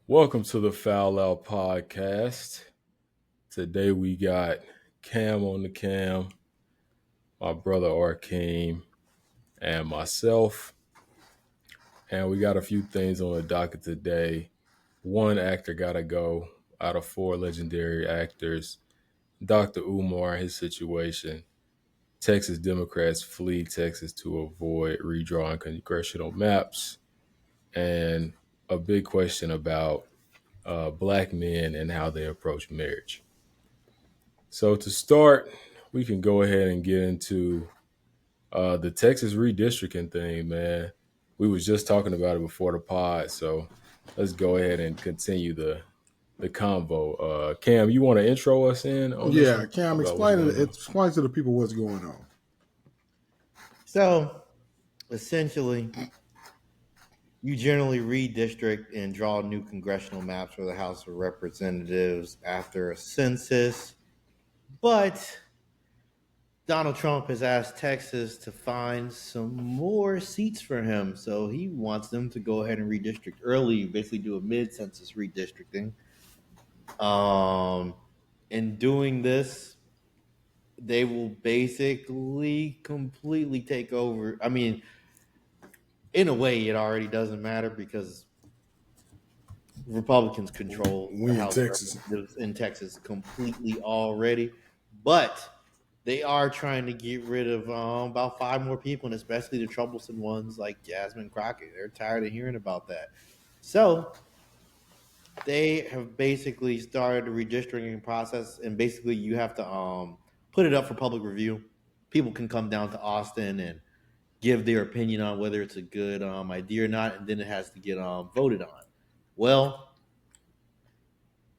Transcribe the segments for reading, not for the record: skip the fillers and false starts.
Welcome to the Foul Out Podcast. Today we got Cam on the cam, my brother Arkeem, and myself. And we got a few things on the docket today. One actor got to go out of four legendary actors. Dr. Umar, his situation. Texas Democrats flee Texas to avoid redrawing congressional maps. And a big question about black men and how they approach marriage. So to start, we can go ahead and get into the Texas redistricting thing, man. We was just talking about it before the pod, so let's go ahead and continue the convo. Cam, you want to intro us in on this Yeah, one Cam, about what's going on? explain to the people what's going on. So essentially, you generally redistrict and draw new congressional maps for the House of Representatives after a census. But Donald Trump has asked Texas to find some more seats for him. So he wants them to go ahead and redistrict early, basically do a mid census redistricting. In doing this, they will basically completely take over. I mean, in a way, it already doesn't matter because Republicans control the We in House of Texas. Representatives in Texas completely already, but they are trying to get rid of about five more people, and especially the troublesome ones like Jasmine Crockett. They're tired of hearing about that. So they have basically started the redistricting process, and basically you have to put it up for public review. People can come down to Austin and give their opinion on whether it's a good idea or not, and then it has to get voted on. Well,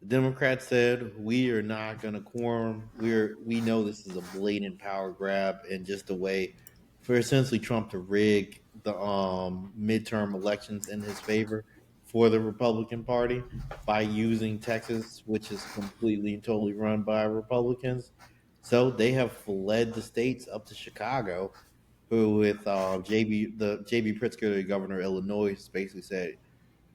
the Democrats said we are not going to quorum. We know this is a blatant power grab and just a way for essentially Trump to rig the midterm elections in his favor for the Republican Party by using Texas, which is completely and totally run by Republicans. So they have fled the states up to Chicago, who with JB Pritzker, the governor of Illinois, basically said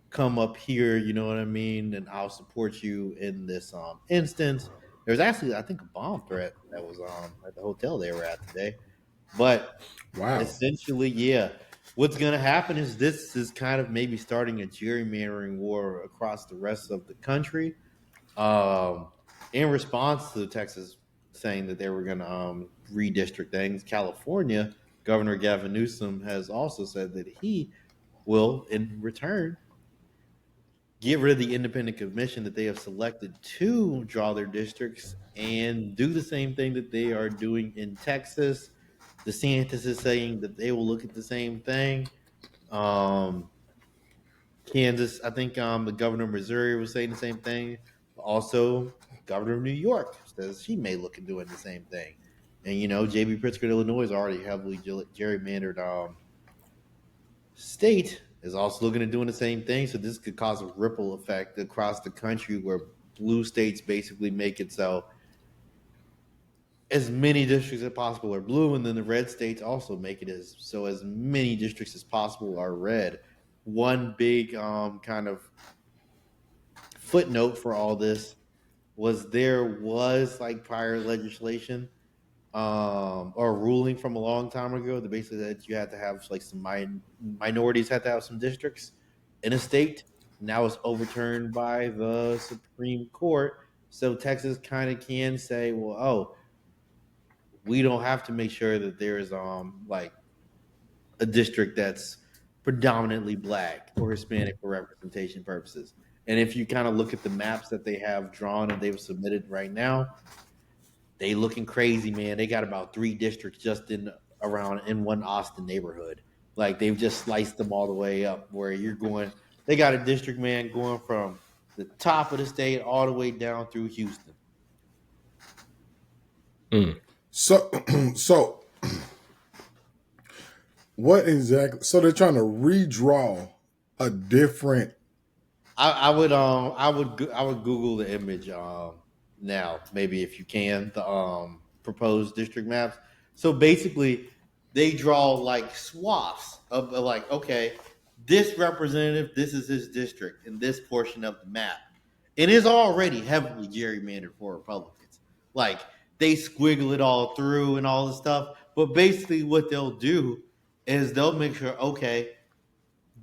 come up here, you know what I mean, and I'll support you in this instance. There's actually, I think, a bomb threat that was at the hotel they were at today. But Wow. essentially, yeah, what's going to happen is this is kind of maybe starting a gerrymandering war across the rest of the country. Um, in response to Texas saying that they were going to redistrict things, California Governor Gavin Newsom has also said that he will, in return, get rid of the independent commission that they have selected to draw their districts and do the same thing that they are doing in Texas. DeSantis is saying that they will look at the same thing. Um, Kansas, I think the governor of Missouri was saying the same thing. Also, governor of New York says she may look at doing the same thing. And, J.B. Pritzker, Illinois is already heavily gerrymandered state is also looking at doing the same thing. So this could cause a ripple effect across the country where blue states basically make it so as many districts as possible are blue, and then the red states also make it as many districts as possible are red. One big kind of footnote for all this was there was like prior legislation or a ruling from a long time ago that basically that you had to have like some minorities had to have some districts in a state. Now it's overturned by the Supreme Court. So Texas kind of can say, well, oh, we don't have to make sure that there's like a district that's predominantly black or Hispanic for representation purposes. And if you kind of look at the maps that they have drawn and they've submitted right now, they looking crazy, man. They got about three districts just in one Austin neighborhood. Like they've just sliced them all the way up where you're going. They got a district, man, going from the top of the state all the way down through Houston. Mm. So, so what exactly? So they're trying to redraw a different. I would Google the image now, maybe if you can, the proposed district maps. So basically they draw like swaths of like, okay, this representative, this is his district in this portion of the map. It is already heavily gerrymandered for Republicans. Like they squiggle it all through and all this stuff. But basically, what they'll do is they'll make sure, okay,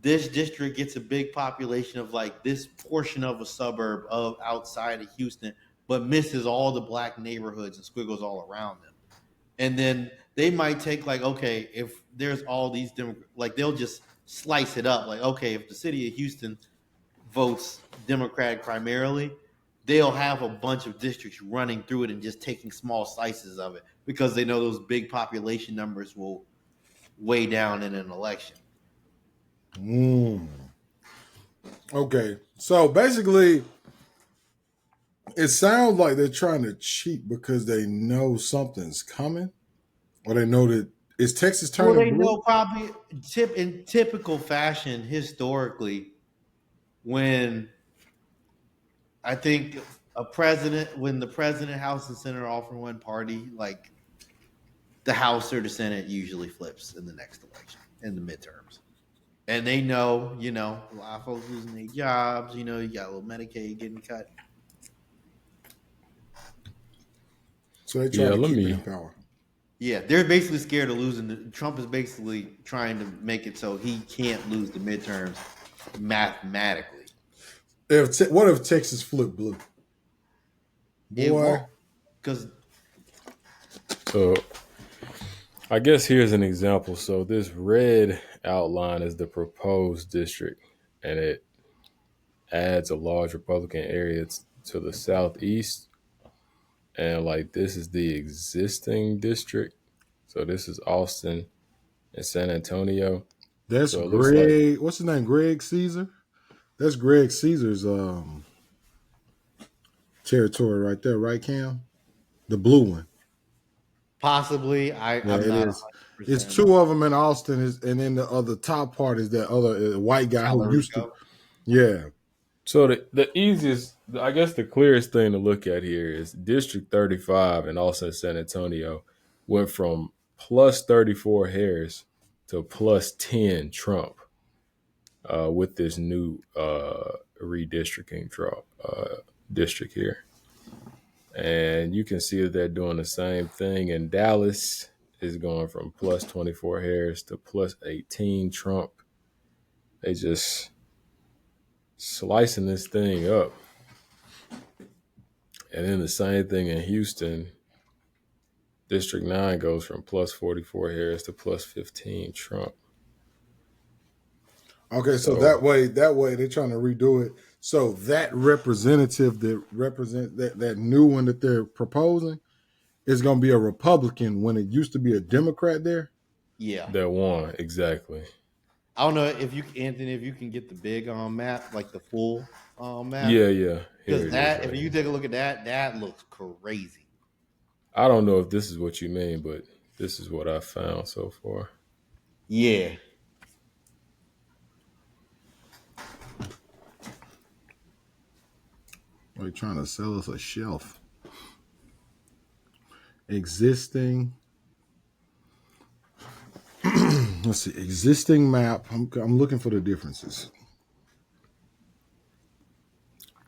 this district gets a big population of like this portion of a suburb of outside of Houston, but misses all the black neighborhoods and squiggles all around them. And then they might take like, okay, if there's all these like they'll just slice it up. Like, okay, if the city of Houston votes Democratic primarily, they'll have a bunch of districts running through it and just taking small slices of it because they know those big population numbers will weigh down in an election. Okay, so basically, it sounds like they're trying to cheat because they know something's coming, or they know that is Texas turning Well, they blue. know probably in typical fashion historically when I think when the president, House, and Senate are all from one party, like the House or the Senate usually flips in the next election, in the midterms. And they know, a lot of folks losing their jobs, you got a little Medicaid getting cut. So they try to let keep it me in power. Yeah, they're basically scared of losing. Trump is basically trying to make it so he can't lose the midterms mathematically. What if Texas flipped blue? It won't, because So I guess here's an example. So this red outline is the proposed district, and it adds a large Republican area to the southeast. And like this is the existing district. So this is Austin and San Antonio. That's So it looks like, Greg. What's his name? Greg Caesar. That's Greg Caesar's territory right there, right, Cam? The blue one. possibly I'm Yeah, it not is. 100%. It's two of them in Austin, and then the other top part is that other white guy who used to. Yeah. so the easiest, I guess the clearest thing to look at here is District 35 in Austin, San Antonio went from plus 34 Harris to plus 10 Trump with this new redistricting district here. And you can see that they're doing the same thing. And Dallas is going from plus 24 Harris to plus 18 Trump. They just slicing this thing up. And then the same thing in Houston. District 9 goes from plus 44 Harris to plus 15 Trump. Okay, so that way they're trying to redo it. So that representative that represent that new one that they're proposing is going to be a Republican when it used to be a Democrat there. Yeah, that won exactly. I don't know if you, Anthony, if you can get the big map, like the full map. Yeah. Because that, if you take a look at that, that looks crazy. I don't know if this is what you mean, but this is what I found so far. Yeah. They're trying to sell us a shelf. Existing. Let's see. Existing map. I'm looking for the differences.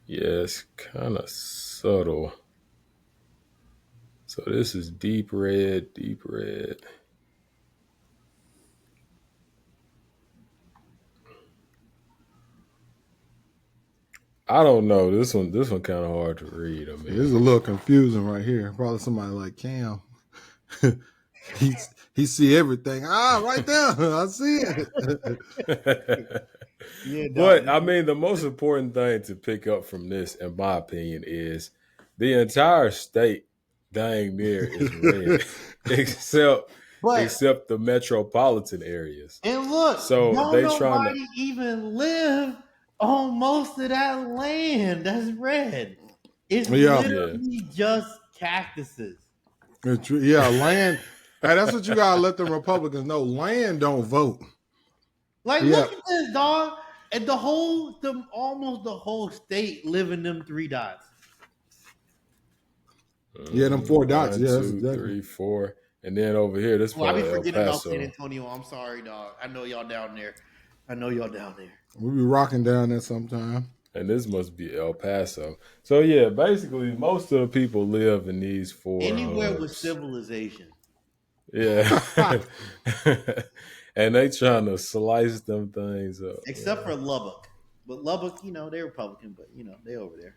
Yeah, it's kind of subtle. So this is deep red. I don't know. This one kind of hard to read. I mean, This is a little confusing right here. Probably somebody like Cam. he see everything. Right there. I see it. Yeah, but I mean, the most important thing to pick up from this, in my opinion, is the entire state dang near is red, except the metropolitan areas. And look, so they trying to even live on most of that land that's red. It's literally just cactuses. Land. Hey, that's what you gotta let the Republicans know. Land don't vote. Like, look at this, dog. And almost the whole state live in them 3 dots. Yeah, them 4 dots. 1, Yeah, 2, 3, 4, and then over here, this I be El forgetting about Paso. San Antonio. I'm sorry, dog. I know y'all down there. I know y'all down there. We be rocking down there sometime. And this must be El Paso. So yeah, basically most of the people live in these four Anywhere with hubs. civilization, Yeah. And they trying to slice them things up, except man. for Lubbock. But Lubbock, they're Republican, but they over there.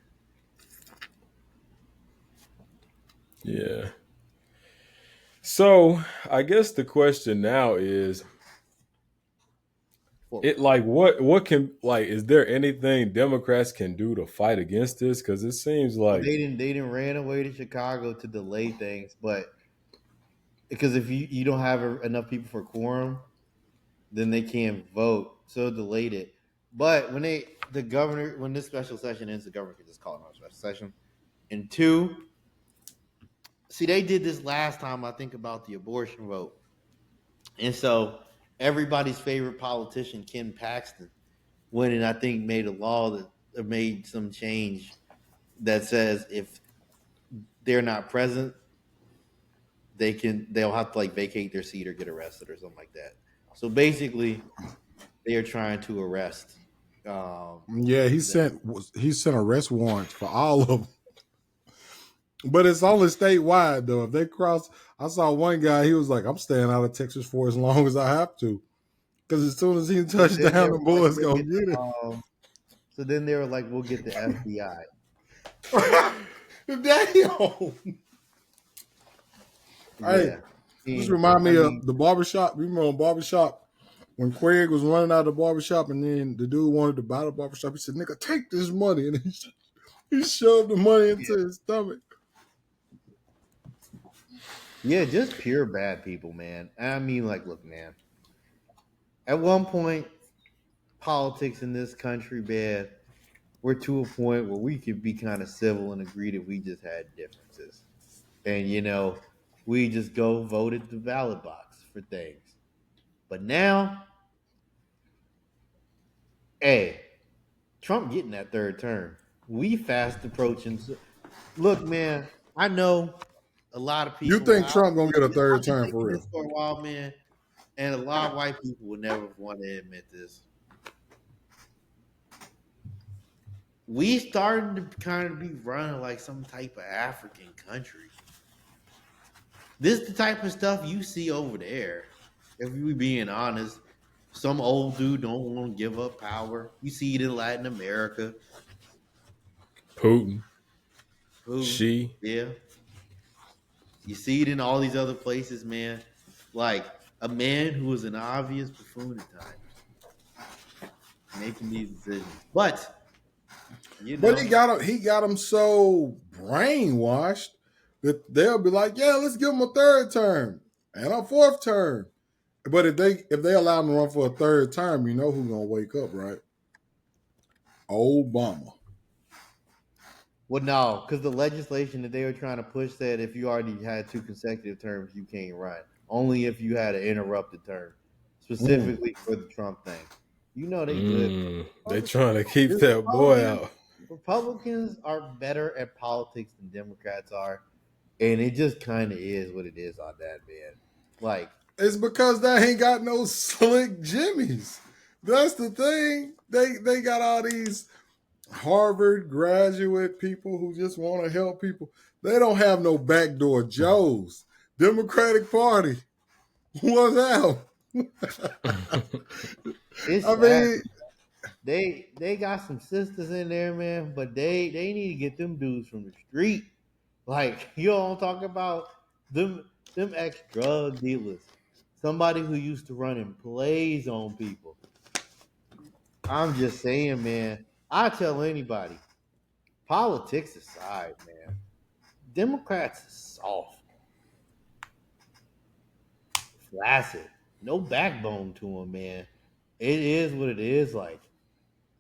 Yeah. So I guess the question now is For it real. like what can like is there anything Democrats can do to fight against this? Because it seems Well, like they didn't ran away to Chicago to delay things, but because if you don't have enough people for quorum, then they can't vote, so it delayed it. But when this special session ends, the governor can just call another special session. And two, see, they did this last time. I think about the abortion vote, and so everybody's favorite politician, Ken Paxton, went and I think made a law that made some change that says if they're not present, they'll have to like vacate their seat or get arrested or something like that. So basically, they are trying to arrest. Yeah, The, he sent arrest warrants for all of them. But it's only statewide though. If they cross, I saw one guy. He was like, "I'm staying out of Texas for as long as I have to, because as soon as he so touched then they down, were the like, boys we'll gonna get. get it." So then they were like, we'll get the FBI. Damn. Hey, Yeah, this and remind I me of mean, the barbershop. Remember on barbershop when Craig was running out of the barbershop, and then the dude wanted to buy the barbershop. He said, "Nigga, take this money," and he shoved the money yeah, into his stomach. yeah, just pure bad people, man. And I mean, like, look, man. At one point, politics in this country, man, we're to a point where we could be kind of civil and agree that we just had differences. And we just go vote at the ballot box for things. But now, hey, Trump getting that third term. We fast approaching. Look, man, I know a lot of You people. think Trump gonna get a third I've been term for thinking real? this for a while, man, and a lot of white people would never want to admit this. We starting to kind of be running like some type of African country. This is the type of stuff you see over there. If we being honest, some old dude don't want to give up power. You see it in Latin America. Putin, Who? Xi. Yeah. You see it in all these other places, man. Like a man who is an obvious buffoon at times, making these decisions. But you But know, he got him so brainwashed that they'll be like, "Yeah, let's give him a third term and a fourth term." But if they allow him to run for a third term, you know who's gonna wake up, right? Obama. well, no, because the legislation that they were trying to push said if you already had two consecutive terms, you can't run. Only if you had an interrupted term, Mm. specifically for the Trump thing. They good. They trying to keep This that boy Republicans, out. Republicans are better at politics than Democrats are, and it just kind of is what it is on that, man. Like, It's because they ain't got no slick jimmies. That's the thing. They got all these Harvard graduate people who just want to help people. They don't have no backdoor Joes. Democratic Party. What's out? it's I sad. mean, They got some sisters in there, man, but they need to get them dudes from the street. Like you don't talk about them ex drug dealers, somebody who used to run in plays on people. I'm just saying, man. I tell anybody, politics aside, man, Democrats are soft, flaccid, no backbone to them, man. It is what it is. Like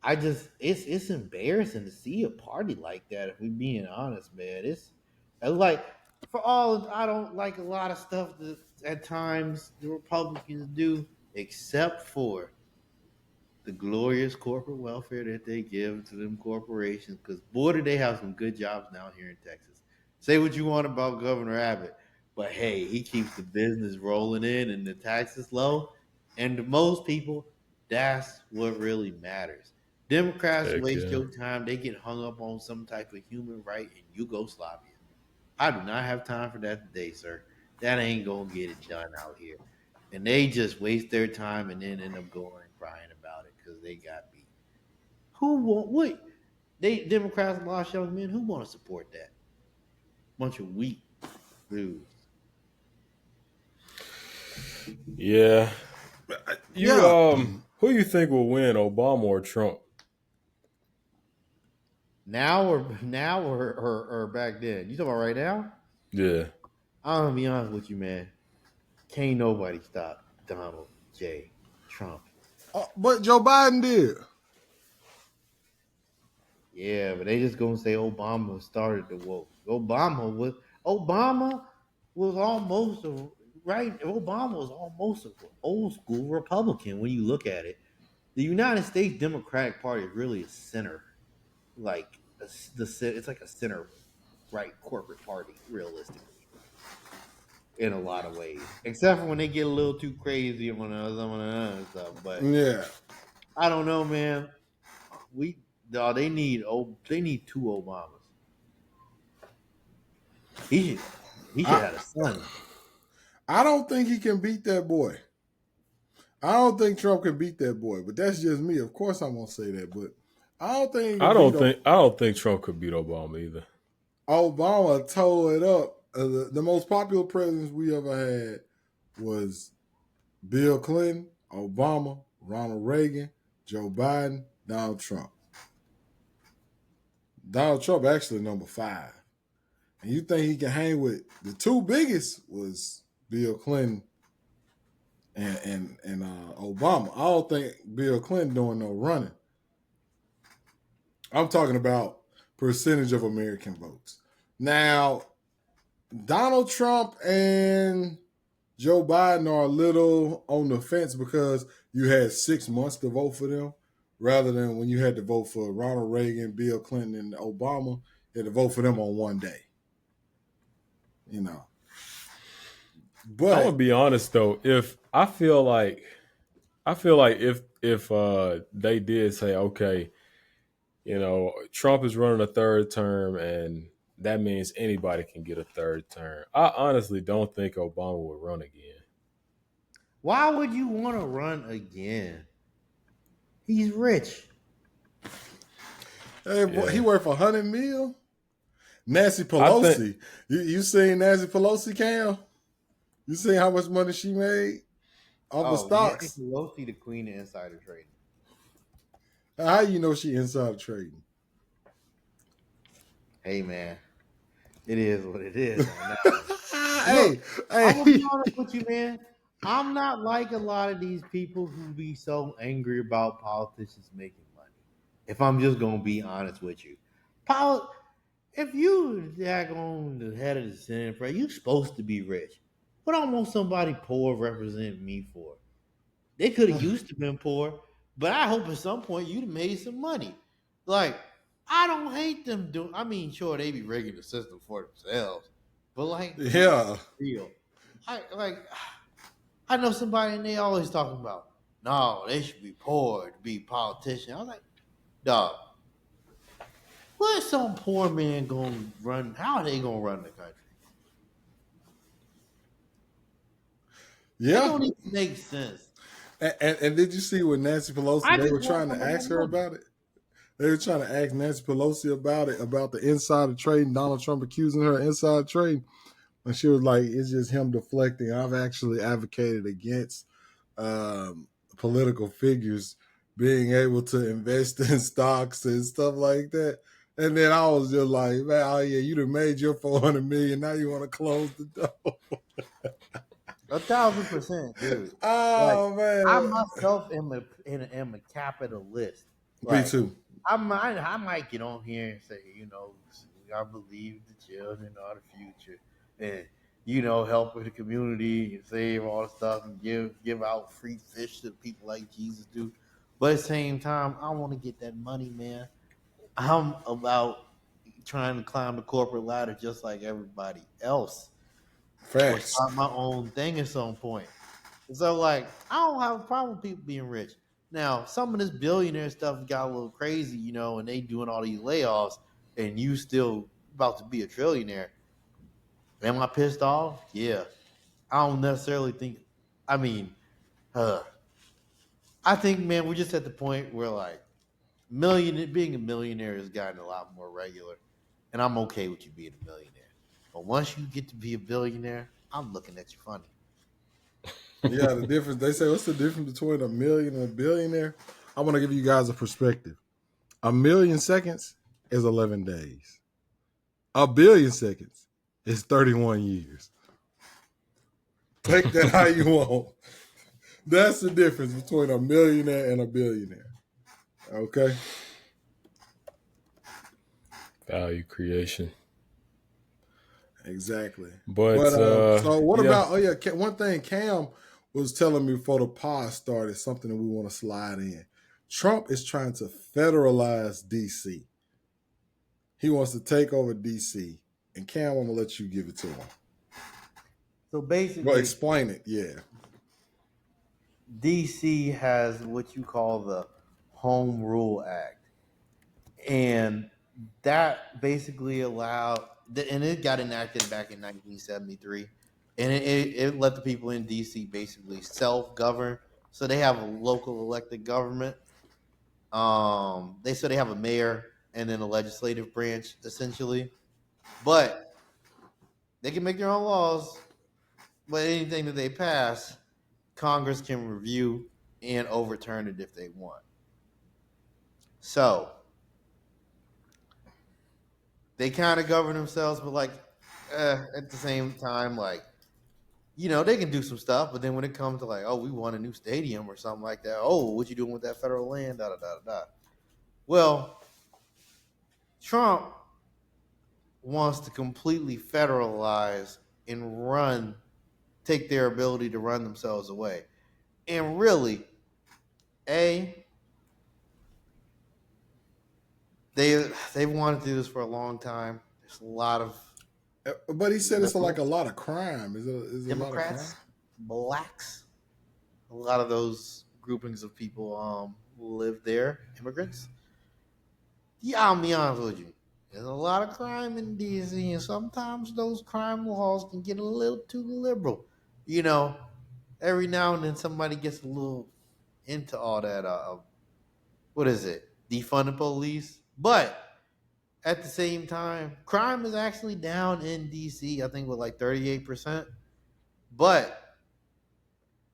I just it's embarrassing to see a party like that. If we're being honest, man, it's like for all I don't like a lot of stuff that at times the Republicans do, except for the glorious corporate welfare that they give to them corporations. Because boy, do they have some good jobs now here in Texas. Say what you want about Governor Abbott, but hey, he keeps the business rolling in and the taxes low. And to most people, That's what really matters. Democrats Heck waste yeah. your time. They get hung up on some type of human right in Yugoslavia. I do not have time for that today, sir. That ain't gonna get it done out here. And they just waste their time and then end up going and crying about it because they got beat. Who want what? They Democrats lost young men. Who want to support that? Bunch of weak dudes. Yeah. You Yeah. who you think will win, Obama or Trump? Now or back then? You talking about right now? Yeah. I'm gonna be honest with you, man. Can't nobody stop Donald J. Trump. But Joe Biden did. Yeah, but they just gonna say Obama started the woke. Obama was almost a right. Obama was almost an old school Republican when you look at it. The United States Democratic Party is really a center, like it's like a center right corporate party, realistically, in a lot of ways. Except for when they get a little too crazy on some of the other stuff. But Yeah. I don't know, man. We no, they need two Obamas. He should he should I have a son. I don't think he can beat that boy. I don't think Trump can beat that boy, but that's just me. Of course, I'm gonna say that, but I don't think he can beat I don't think Trump could beat Obama either. Obama. Tore it up. The most popular presidents we ever had was Bill Clinton, Obama, Ronald Reagan, Joe Biden, Donald Trump. Donald Trump actually number 5. And you think he can hang with the two biggest was Bill Clinton and Obama. I don't think Bill Clinton doing no running. I'm talking about percentage of American votes. Now, Donald Trump and Joe Biden are a little on the fence because you had 6 months to vote for them, rather than when you had to vote for Ronald Reagan, Bill Clinton, and Obama. You had to vote for them on one day. You know, I'm gonna but be honest though. If I feel like if they did say, okay, Trump is running a third term and that means anybody can get a third term. I honestly don't think Obama would run again. Why would you want to run again? He's rich. hey, boy, he Yeah. worth $100 million. Nancy I think Pelosi, you seen Nancy Pelosi, Cam? You seen how much money she made off of Oh, Nancy stocks? Pelosi, the queen of insider trading. How you know she inside trading? Hey, man, it is what it is on that one. hey, Look, I'm gonna be hey. honest with you, man. I'm not like a lot of these people who be so angry about politicians making money. If I'm just gonna be honest with you, Pol- if you tag on the head of the Senate, bro, you supposed to be rich. What I want somebody poor represent me for? They could have used to been poor, but I hope at some point you'd have made some money. Like, I don't hate them doing. I mean, sure they be rigging the system for themselves, but like, let's be Yeah, real. I like. I know somebody and they always talking about, no, they should be poor to be politician. I was like, dog, what is some poor man gonna run? How are they gonna run the country? It yeah. don't even make sense. And did you see with Nancy Pelosi? I They just were want trying to some of ask that her money. about it. They were trying to ask Nancy Pelosi about it, about the insider trading. Donald Trump accusing her of insider trading, and she was like, "It's just him deflecting." I've actually advocated against political figures being able to invest in stocks and stuff like that. And then I was just like, "Man, oh yeah, you done made your 400 million. Now you want to close the door?" 1,000%, dude. Like Oh I man, myself am a capitalist. me Like too. I might get on here and say, I believe the children are the future, and help with the community and save all the stuff and give out free fish to people like Jesus do. But at the same time, I want to get that money, man. I'm about trying to climb the corporate ladder just like everybody else, or Facts. start my own thing at some point. So like, I don't have a problem with people being rich. Now, some of this billionaire stuff got a little crazy, you know, and they doing all these layoffs, and you still about to be a trillionaire. Am I pissed off? Yeah. I don't necessarily think. I mean, uh, I think, man, we're just at the point where like being a millionaire has gotten a lot more regular, and I'm okay with you being a millionaire. But once you get to be a billionaire, I'm looking at you funny. Yeah, the difference. They say, what's the difference between a million and a billionaire? I want to give you guys a perspective. A million seconds is 11 days. A billion seconds is 31 years. Take that how you want. That's the difference between a millionaire and a billionaire. Okay? Value creation. Exactly. But But so what yeah, about, one thing Cam was telling me before the pod started, something that we want to slide in. Trump is trying to federalize DC. He wants to take over DC. And Cam, I'm gonna let you give it to him. So Well, basically, explain it. Yeah. DC has what you call the Home Rule Act, and that basically allowed, and it got enacted back in 1973, and it let the people in DC basically self-govern. So they have a local elected government. They have a mayor and then a legislative branch essentially, but they can make their own laws. But anything that they pass, Congress can review and overturn it if they want. So they kind of govern themselves, but like at the same time, like, you know, they can do some stuff. But then when it comes to like, oh, we want a new stadium or something like that. Oh, what you doing with that federal land? Da da da da. Well, Trump wants to completely federalize and take their ability to run themselves away. And really, A, they've wanted to do this for a long time. There's a lot of But he said it's like a liberals, lot of crime. Is it a lot of crime? Democrats, blacks, a lot of those groupings of people who live there, immigrants. Yeah, I'll be honest with you. There's a lot of crime in DC, and sometimes those crime laws can get a little too liberal. You know, every now and then somebody gets a little into all that. What is it? Defund the police. But at the same time, crime is actually down in DC. I think with like 38%. But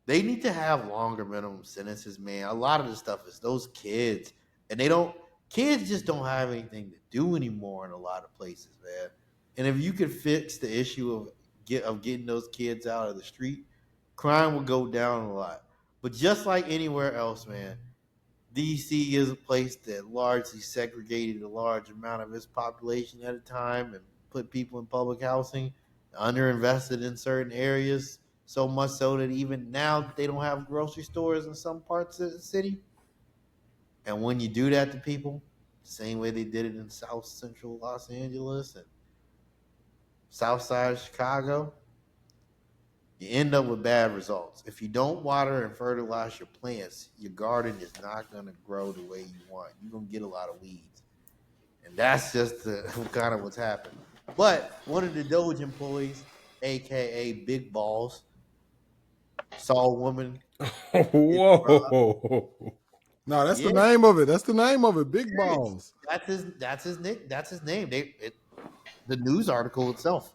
they need to have longer minimum sentences, man. A lot of the stuff is those kids, and kids just don't have anything to do anymore in a lot of places, man. And if you could fix the issue of getting those kids out of the street, crime would go down a lot. But just like anywhere else, man, DC is a place that largely segregated a large amount of its population at a time and put people in public housing, underinvested in certain areas, so much so that even now they don't have grocery stores in some parts of the city. And when you do that to people, the same way they did it in South Central Los Angeles and South Side of Chicago, you end up with bad results. If you don't water and fertilize your plants, your garden is not going to grow the way you want. You're going to get a lot of weeds. And that's just kind of what's happened. But one of the Doge employees, aka Big Balls, saw a woman. whoa. No, that's Yeah, the name of it. That's the name of it. Big balls. that's his nick. That's his name. The news article itself.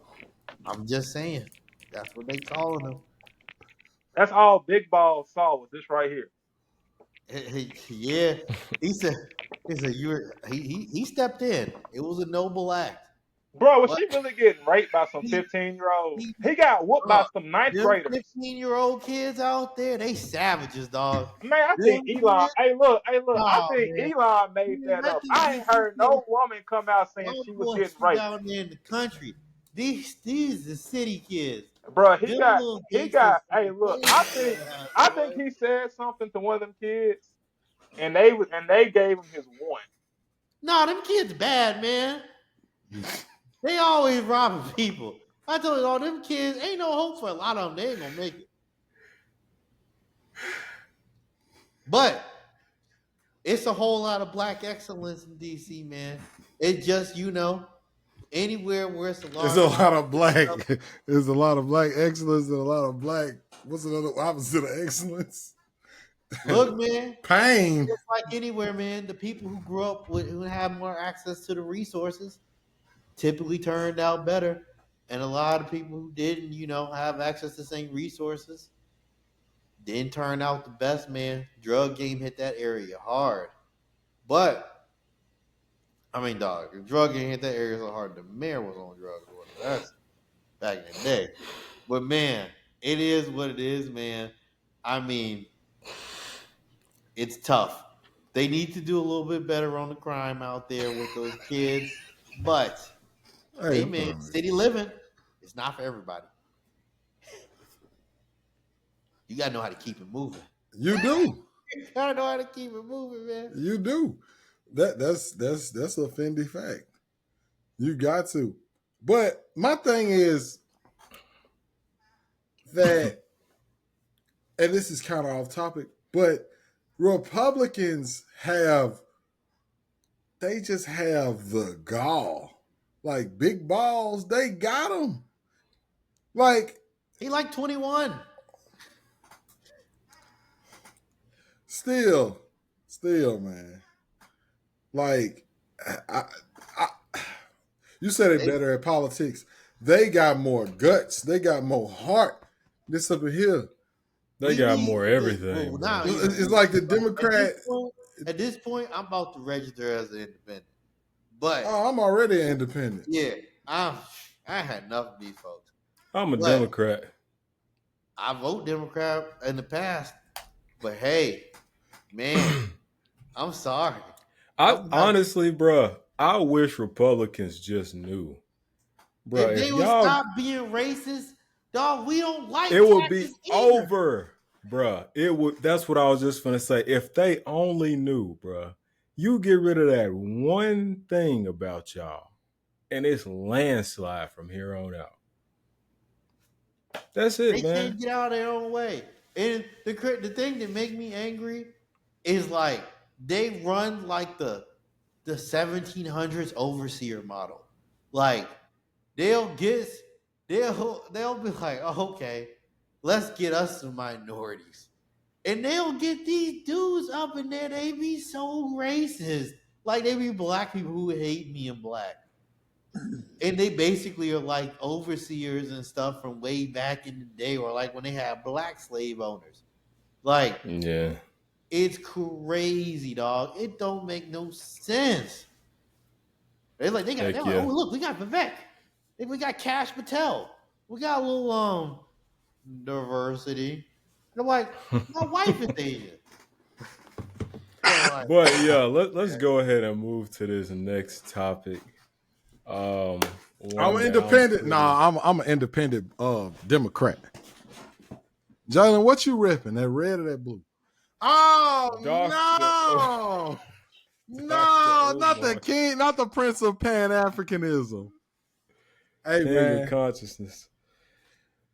I'm just saying, that's what they calling him. That's all Big Ball saw was this right here. Yeah, he said. He said he stepped in. It was a noble act. Bro, was But she really getting raped by some he, 15-year-olds? he He got whooped by bro, some ninth them graders. 15-year-old kids out there, they savages, dog. Man, I think Them Elon. kids, Hey, look. I nah, think man. Elon made Man, that let up. these I ain't DC heard kids, no woman come out saying y'all she was boys getting from raped. down there in the country. These are city kids. Bro, Them little he gangsters got. from Hey, the look. playground, I think boy. he said something to one of them kids, and they gave him his one. Nah, them kids bad, man. They always robbing people. I told you, all them kids ain't no hope for a lot of them. They ain't gonna make it. But It's a whole lot of black excellence in DC, man. It just, anywhere where it's a There's large a lot of black. There's a lot of black excellence and a lot of black. What's another opposite of excellence? look, man, Pain. just like anywhere, man, the people who grew up with who have more access to the resources typically turned out better. And a lot of people who didn't, have access to the same resources didn't turn out the best, man. Drug game hit that area hard. But I mean, dog, if drug game hit that area so hard, the mayor was on drugs or whatever. That's back in the day. But man, it is what it is, man. I mean, it's tough. They need to do a little bit better on the crime out there with those kids. But Hey, hey, man, city living, it's not for everybody. You gotta know how to keep it moving. you do. You gotta know how to keep it moving, man. You do. That's a Fendi fact. You got to. But my thing is that, and this is kind of off topic, but Republicans they just have the gall. Like big balls, they got them. Like, He like 21. still, man. Like, you said it better at politics. They got more guts. They got more heart. This up in here. They got more everything. Well, now, It's like the Democrat. At this point, I'm about to register as an independent. But Oh, I'm already an independent. yeah, I had enough of these folks. I'm a Democrat. I vote Democrat in the past, but hey, man, I'm sorry. Honestly, bruh, I wish Republicans just knew. Bruh, if they would stop being racist, dog, we don't like it would be either. over, bruh. It would. That's what I was just gonna say. If they only knew, bruh, you get rid of that one thing about y'all, and it's landslide from here on out. That's it, They man. can't get out of their own way. And the thing that make me angry is like they run like the 1700s overseer model. Like they'll be like, oh, okay, let's get us some minorities. And they'll get these dudes up in there, they be so racist. Like they be black people who hate me and black. And they basically are like overseers and stuff from way back in the day, or like when they had black slave owners. Like, Yeah. it's crazy, dog. It don't make no sense. They're like, oh, look, we got Vivek. We got Cash Patel. We got a little diversity. And I'm like, my wife is Asian. But yeah, let's go ahead and move to this next topic. I'm independent. I'm an independent Democrat. Jalen, what you ripping? That red or that blue? Oh no! No, not the king, not the Prince of Pan Africanism. Hey, man. Your consciousness.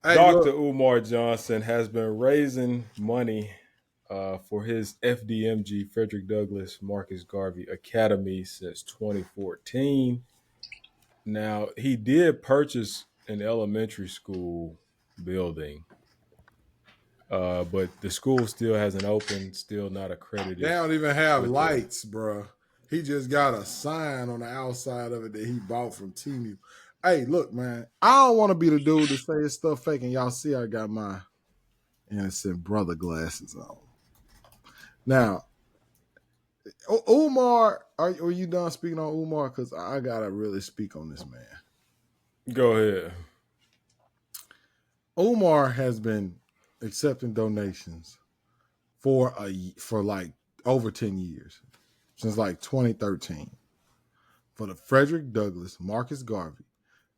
Hey, Dr. Umar Johnson has been raising money for his FDMG, Frederick Douglass Marcus Garvey Academy since 2014. Now, he did purchase an elementary school building, but the school still hasn't opened, still not accredited. They don't even have lights, bro. He just got a sign on the outside of it that he bought from Temu. Hey, look, man, I don't want to be the dude to say his stuff fake, and y'all see I got my innocent brother glasses on. Now, Umar, are you done speaking on Umar? Because I got to really speak on this man. Go ahead. Umar has been accepting donations for like over 10 years, since like 2013, for the Frederick Douglass Marcus Garvey.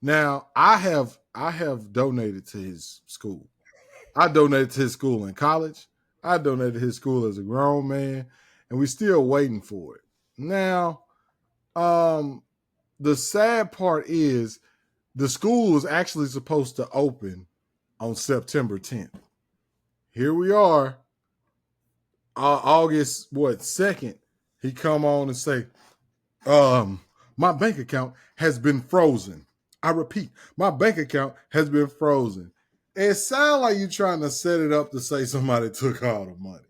Now, I have donated to his school. I donated to his school in college. I donated to his school as a grown man, and we're still waiting for it. Now, the sad part is the school was actually supposed to open on September 10th. Here we are, August 2nd, He come on and say, my bank account has been frozen. I repeat, my bank account has been frozen. It sounds like you trying to set it up to say somebody took all the money.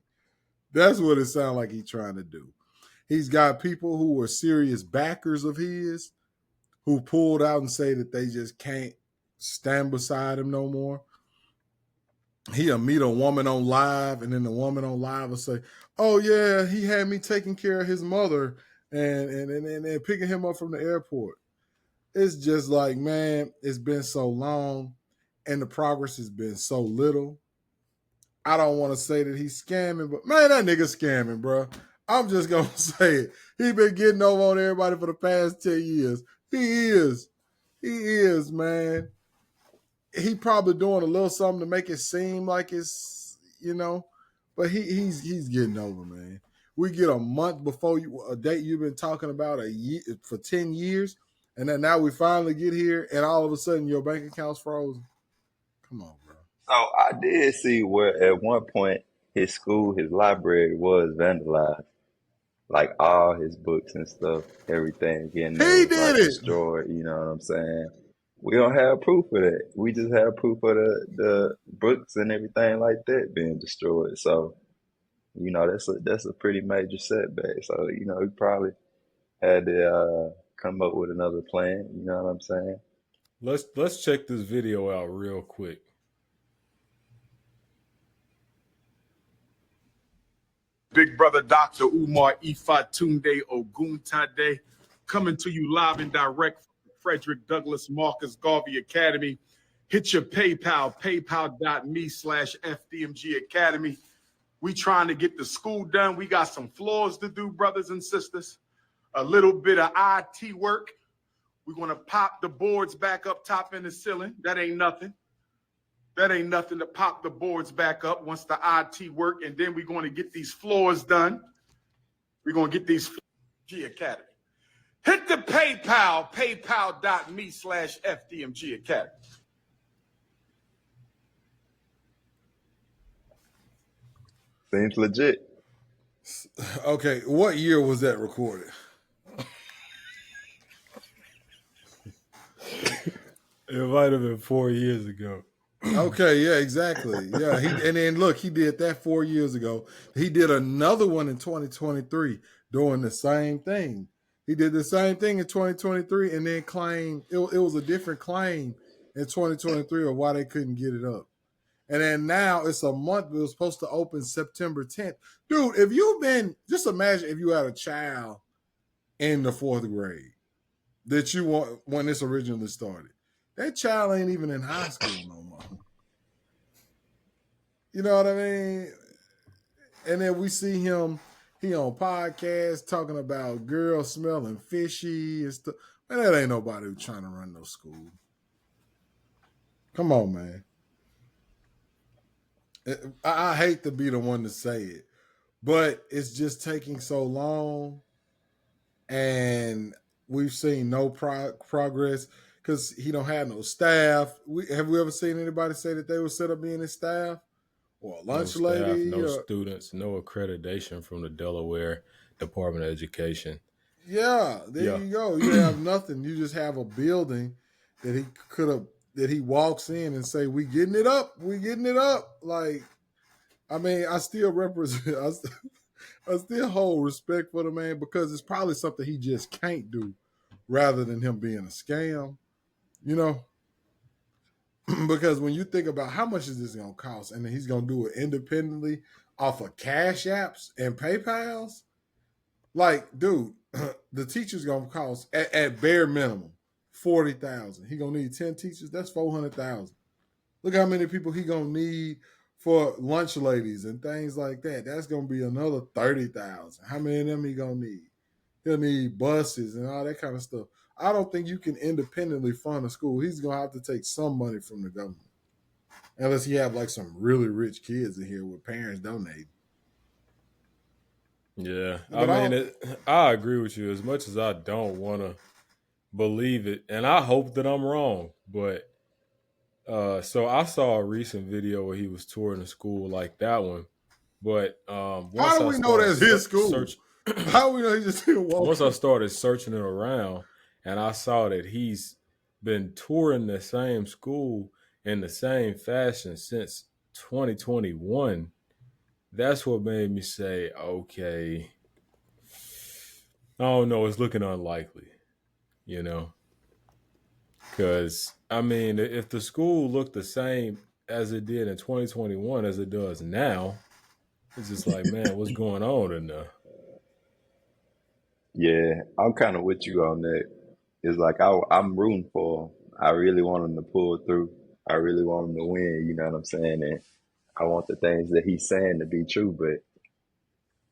That's what it sounds like he's trying to do. He's got people who are serious backers of his who pulled out and say that they just can't stand beside him no more. He'll meet a woman on live, and then the woman on live will say, "Oh yeah, he had me taking care of his mother and picking him up from the airport." It's just like, man, it's been so long, and the progress has been so little. I don't want to say that he's scamming, but man, that nigga scamming, bro. I'm just gonna say it. He been getting over on everybody for the past 10 years. He is, man. He probably doing a little something to make it seem like it's, but he's getting over, man. We get a month before a date you've been talking about a year for 10 years, and then now we finally get here, and all of a sudden your bank account's frozen. Come on, bro. So I did see where at one point his school, his library was vandalized. Like all his books and stuff, everything in there He was did like it. destroyed. You know what I'm saying? We don't have proof of that. We just have proof of the books and everything like that being destroyed. So, that's a pretty major setback. So, he probably had to come up with another plan. You know what I'm saying? Let's check this video out real quick. Big brother Dr. Umar Ifatunde Oguntade, coming to you live and direct from the Frederick Douglass Marcus Garvey Academy. Hit your PayPal, paypal.me/FDMG Academy. We trying to get the school done. We got some floors to do, brothers and sisters. A little bit of IT work. We're going to pop the boards back up top in the ceiling. That ain't nothing. That ain't nothing to pop the boards back up once the IT work, and then we're going to get these floors done. We're going to get these G Academy. Hit the PayPal, paypal.me/FDMG Academy. Seems legit. Okay, what year was that recorded? It might have been 4 years ago. Okay, yeah, exactly. Yeah, and then look, he did that 4 years ago. He did another one in 2023 doing the same thing. He did the same thing in 2023 and then claimed it was a different claim in 2023 of why they couldn't get it up. And then now it's a month. It was supposed to open September 10th. Dude, if you've been, just imagine if you had a child in the 4th grade that you want when this originally started. That child ain't even in high school no more. You know what I mean? And then we see him, he on podcasts talking about girls smelling fishy and stuff. Man, that ain't nobody who's trying to run no school. Come on, man. I hate to be the one to say it, but it's just taking so long, and we've seen no progress because he don't have no staff. Have we ever seen anybody say that they would set up being his staff or a lunch No staff, lady? no students, no accreditation from the Delaware Department of Education. Yeah, there you go. You have nothing. You just have a building that he could have, that he walks in and say, "We getting it up. We getting it up." Like, I mean, I still represent. I still hold respect for the man because it's probably something he just can't do, rather than him being a scam. You know, because when you think about how much is this going to cost, and then he's going to do it independently off of Cash Apps and PayPal's, like, dude, the teacher's going to cost at bare minimum $40,000. He gonna need 10 teachers. That's $400,000. Look how many people he gonna need for lunch ladies and things like that. That's gonna be another $30,000. How many of them he gonna need? He'll need buses and all that kind of stuff. I don't think you can independently fund a school. He's gonna have to take some money from the government, unless you have like some really rich kids in here with parents donating. Yeah, But I agree with you. As much as I don't want to believe it, and I hope that I'm wrong, but so I saw a recent video where he was touring a school like that one, but once how do we know that's his school? How we know he just didn't walk once I in? started searching it around, and I saw that he's been touring the same school in the same fashion since 2021. That's what made me say, okay, I don't know, it's looking unlikely, you know? Because, I mean, if the school looked the same as it did in 2021 as it does now, it's just like, man, what's going on in there? Yeah, I'm kind of with you on that. It's like I'm rooting for him. I really want him to pull through. I really want him to win. You know what I'm saying? And I want the things that he's saying to be true. But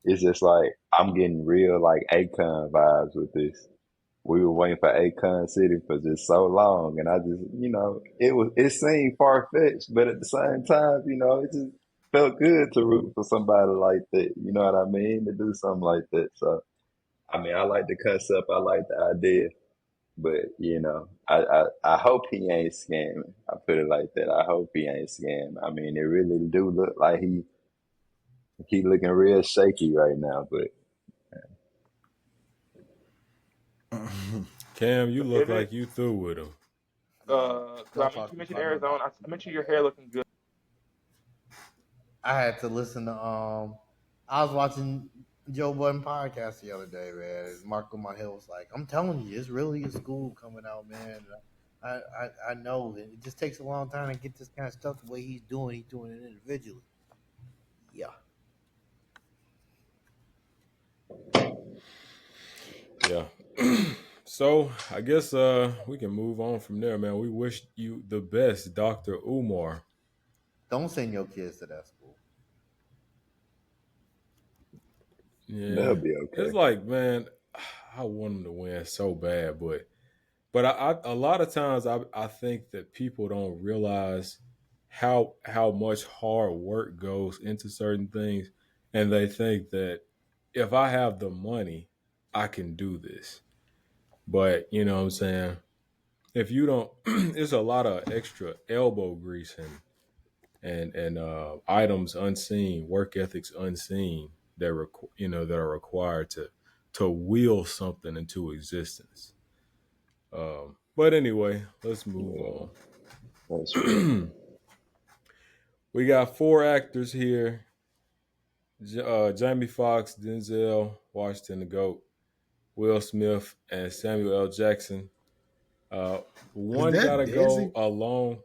it's just like I'm getting real like Akon vibes with this. We were waiting for Akon City for just so long, and I just, it seemed far fetched, but at the same time, it just felt good to root for somebody like that. You know what I mean? To do something like that. So, I mean, I like the concept, I like the idea, but I hope he ain't scamming. I put it like that. I hope he ain't scamming. I mean, it really do look like he looking real shaky right now, but. Cam, you look Is it? like you through with him. Because Don't I mean, talk you mentioned about no. Arizona. I mentioned your hair looking good. I had to listen to I was watching Joe Budden podcast the other day, man. Marco Hill was like, "I'm telling you, it's really a school coming out, man." I know it just takes a long time to get this kind of stuff the way he's doing it individually. Yeah. Yeah. So I guess we can move on from there, man. We wish you the best, Dr. Umar. Don't send your kids to that school. Yeah. That'll be It's okay. like, man, I want him to win so bad, but a lot of times I think that people don't realize how much hard work goes into certain things, and they think that if I have the money, I can do this. But you know what I'm saying? If you don't, it's a lot of extra elbow grease and items unseen, work ethics unseen that that are required to will something into existence. But anyway, let's move Yeah, on. that's real. We got four actors here: Jamie Foxx, Denzel Washington, the GOAT, Will Smith, and Samuel L. Jackson. Uh, Is one that gotta go Desi? along.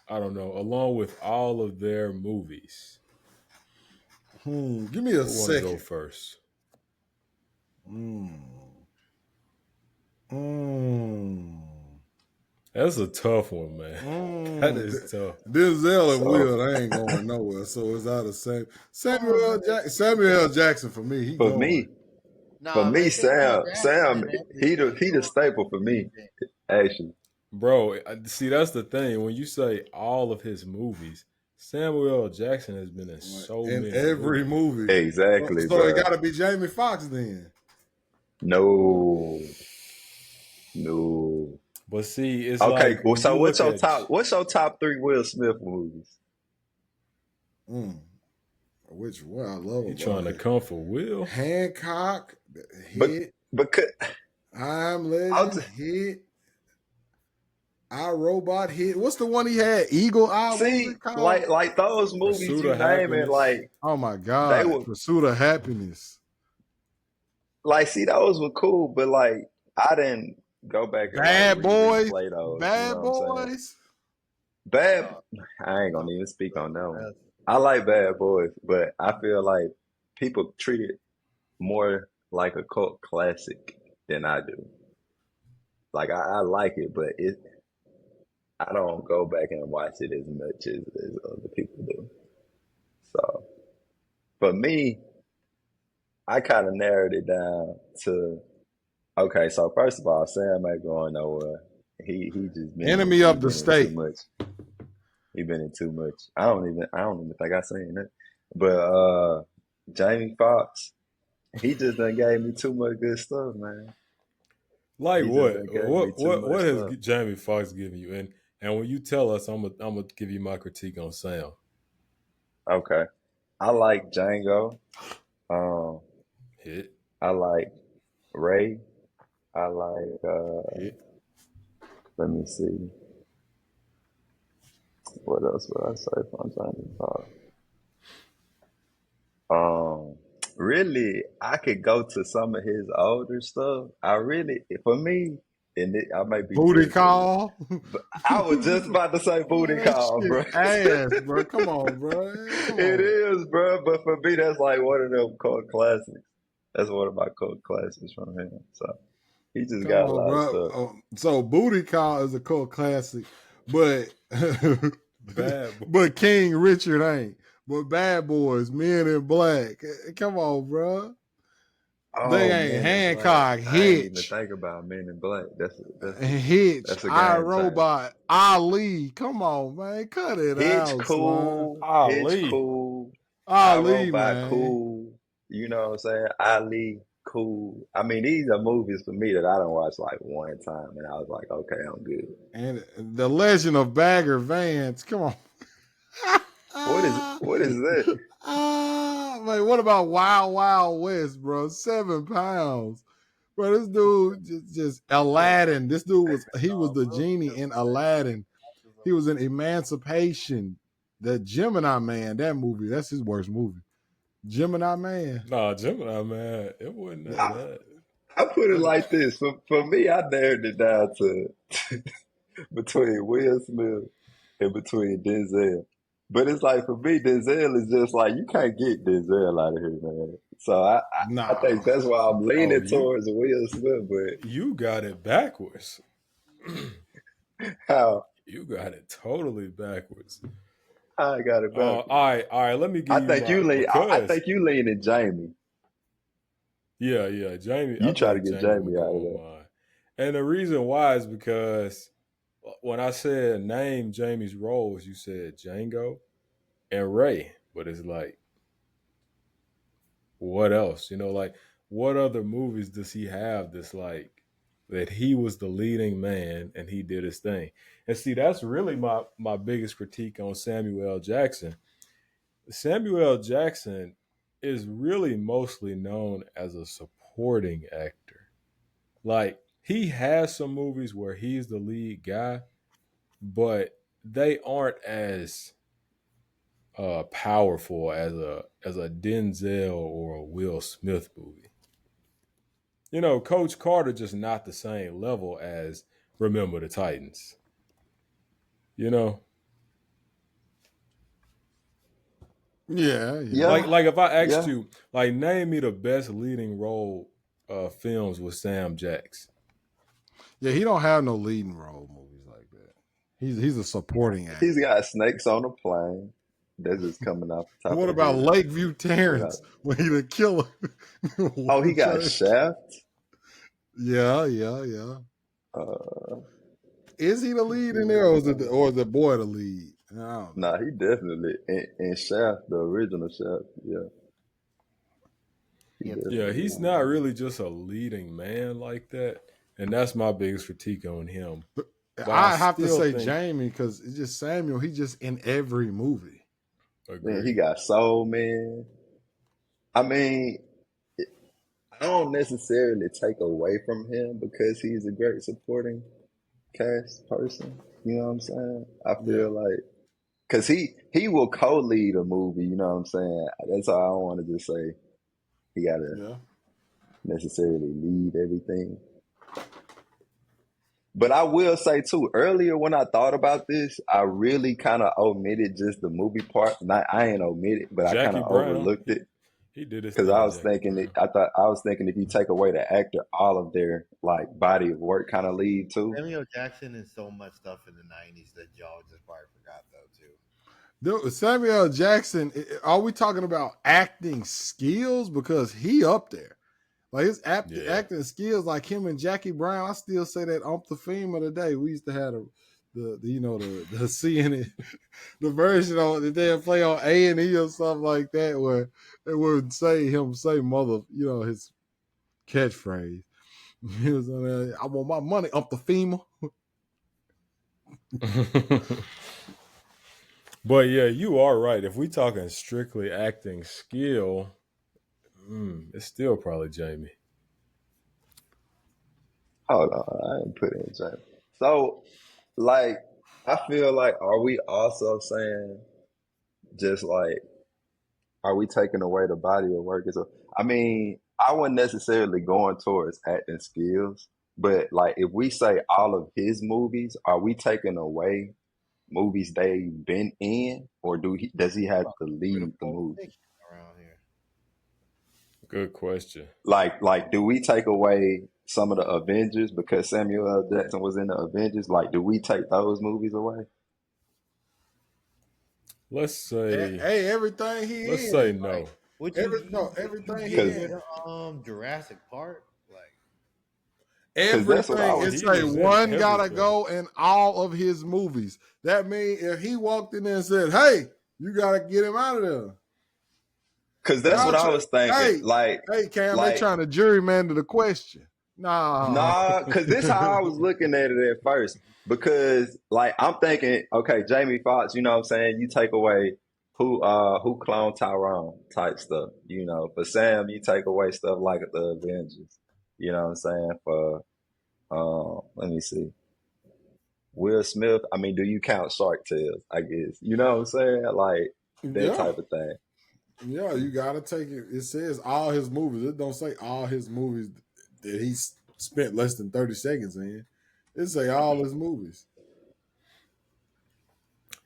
I don't know, along with all of their movies. Give me a Who want to go second. first? Hmm. Hmm. That's a tough one, man. That Hmm. is tough. Denzel and So Will, they ain't going nowhere. So it's out of same. Oh man. Samuel L. Jackson for me. He for going. me, for Nah, me, man, Samuel Jackson, Sam, man, he that the he the doing staple for me. anything. Actually, Bro, see, that's the thing. When you say all of his movies, Samuel L. Jackson has been in so In many every movies. movie. So, exactly, so it bro. got to be Jamie Foxx then. No, no. But see, it's Okay, like well, when so you look at what's your top three Will Smith movies? Mm. Which one I love he about trying to it. come for Will. Hancock, But Hit, because I'm I'll Legend, t- Hit, I Robot, Hit. What's the one he had? Eagle Eye. What was see it called? like those movies Pursuit you of name it, Happiness. like Oh my they God. were Pursuit of Happiness. like, see, those were cool, but like I didn't go back and like Bad Boys. replay those. You know Bad what I'm saying? Boys. Bad. No, I ain't no, gonna even speak on that one. that's I like Bad Boys, but I feel like people treat it more like a cult classic than I do. Like I like it, but I don't go back and watch it as much as other people do. So for me, I kind of narrowed it down to okay. So first of all, Sam ain't going nowhere. He just Enemy of the been in too State. much. He been in too much. I don't even think I seen it. But Jamie Foxx, he just done gave me too much good stuff, man. Like He just what? done gave me What too what much what has stuff. Jamie Foxx given you? And when you tell us, I'm gonna give you my critique on Sam. Okay. I like Django. Um, Hit. I like Ray. I like. Yeah. Let me see. What else would I say if I'm trying to talk? Um, really, I could go to some of his older stuff. I really, for me, I might be Booty different, call. but I was just about to say booty Man, that call, shit bro. ass, bro. Come on, bro. Come It on. is, bro. But for me, that's like one of them cult classics. That's one of my cult classics from him. So he just Come got a on, lot of bro. stuff. So Booty Call is a cult classic, but Bad boy. but King Richard ain't. But Bad Boys, Men in Black. Come on, bro. They Oh, ain't Men in Black. Hancock, I ain't even Hitch, think about Men in Black. Hitch, That's a I game changer. Robot, Ali. Come on, man. Cut it Hitch out, Slime. cool. Hitch Ali. cool. Ali, iRobot man. cool. You know what I'm saying? Ali cool. I mean, these are movies for me that I don't watch like one time, and I was like, okay, I'm good. And The Legend of Bagger Vance. Come on. What is that? Man, what about Wild Wild West, bro? 7 pounds. Bro, this dude just Aladdin. This dude he was the genie in Aladdin. He was in Emancipation. The Gemini Man, that movie, that's his worst movie. Gemini Man. Nah, Gemini, man, it wasn't that I, bad. I put it like this. For me, I narrowed it down to between Will Smith and between Denzel. But it's like for me, Denzel is just like you can't get Denzel out of here, man. So I think Nah. that's why I'm Oh, leaning towards Will Smith. But you got it backwards. how You got it totally backwards. I got it back. All right. Let me give you my I because think you lean in Jamie. yeah, Jamie. I You try to think get Jamie Jamie would out of go on there. mine, and the reason why is because when I said name Jamie's roles, you said Django and Ray, but it's like what else? Like what other movies does he have that's like that he was the leading man and he did his thing? And see, that's really my biggest critique on Samuel L. Jackson. Samuel L. Jackson is really mostly known as a supporting actor. Like he has some movies where he's the lead guy, but they aren't as powerful as a Denzel or a Will Smith movie. Coach Carter just not the same level as Remember the Titans. You know, Yeah. Yeah, like if I asked yeah. you, like, name me the best leading role films with Sam Jackson. Yeah, he don't have no leading role movies like that. He's a supporting He's actor. got Snakes on a Plane. That's just coming off the top What of the about head. Lakeview What else? Terrence when he the killer? Oh, he got Shaft. Yeah. Uh, Is he the lead in there, or is the boy the lead? I don't know. nah, he definitely in Shaft, the original Shaft. Yeah, he Yeah, Yeah, definitely he's not really just a leading man like that, and that's my biggest critique on him. But I I have to still say think Jamie because it's just Samuel. He just in every movie. Man, he agree. got Soul Man. I mean, I don't necessarily take away from him because he's a great supporting cast person. You know what I'm saying? I Yeah, feel like because he will co-lead a movie. You know what I'm saying? That's all I don't want to just say. He got to yeah. necessarily lead everything. But I will say too, earlier when I thought about this, I really kind of omitted just the movie part. Not I ain't omitted, but I kind Jackie of Brown, overlooked it he did his because thing, Jackie Brown. I was thinking if you take away the actor, all of their like body of work kind of lead too. Samuel Jackson and so much stuff in the '90s that y'all just probably forgot though too. Samuel Jackson. Are we talking about acting skills? Because he up there. Like his Yeah. acting skills, like him and Jackie Brown. I still say that the theme of the day. We used to have the CNN the version on that they play on A&E or something like that, where they would say mother, his catchphrase. He was on there, I want my money up the FEMA. But yeah, you are right. If we talking strictly acting skill, It's still probably Jamie. Hold on, I didn't put in Jamie. So, like, I feel like, are we also saying just like, are we taking away the body of work? I mean, I wasn't necessarily going towards acting skills, but like, if we say all of his movies, are we taking away movies they've been in, or does he have to We're the lead the Pulp movie? Fiction around here. Good question. Like, do we take away some of the Avengers because Samuel L. Jackson was in the Avengers? Like, do we take those movies away? Let's say Hey, everything he let's say in, no. Would you everything get he Because rid in, of Jurassic Park? Like, that's what I everything. Oh, was It's he like was in one gotta everything. go in all of his movies. That means if he walked in there and said, "Hey, you gotta get him out of there." because that's Y'all, what I was thinking. hey, Cam, they Like trying to gerrymander the question. Nah, nah, because this how I was looking at it at first. Because like I'm thinking, okay, Jamie Foxx, you know what I'm saying? You take away who cloned Tyrone type stuff, you know. For Sam, you take away stuff like the Avengers. You know what I'm saying? For let me see. Will Smith, I mean, do you count Shark Tales? I guess. You know what I'm saying? Like that yeah, type of thing. yeah, you gotta take it. It says all his movies. It don't say all his movies that he spent less than 30 seconds in. It say all his movies.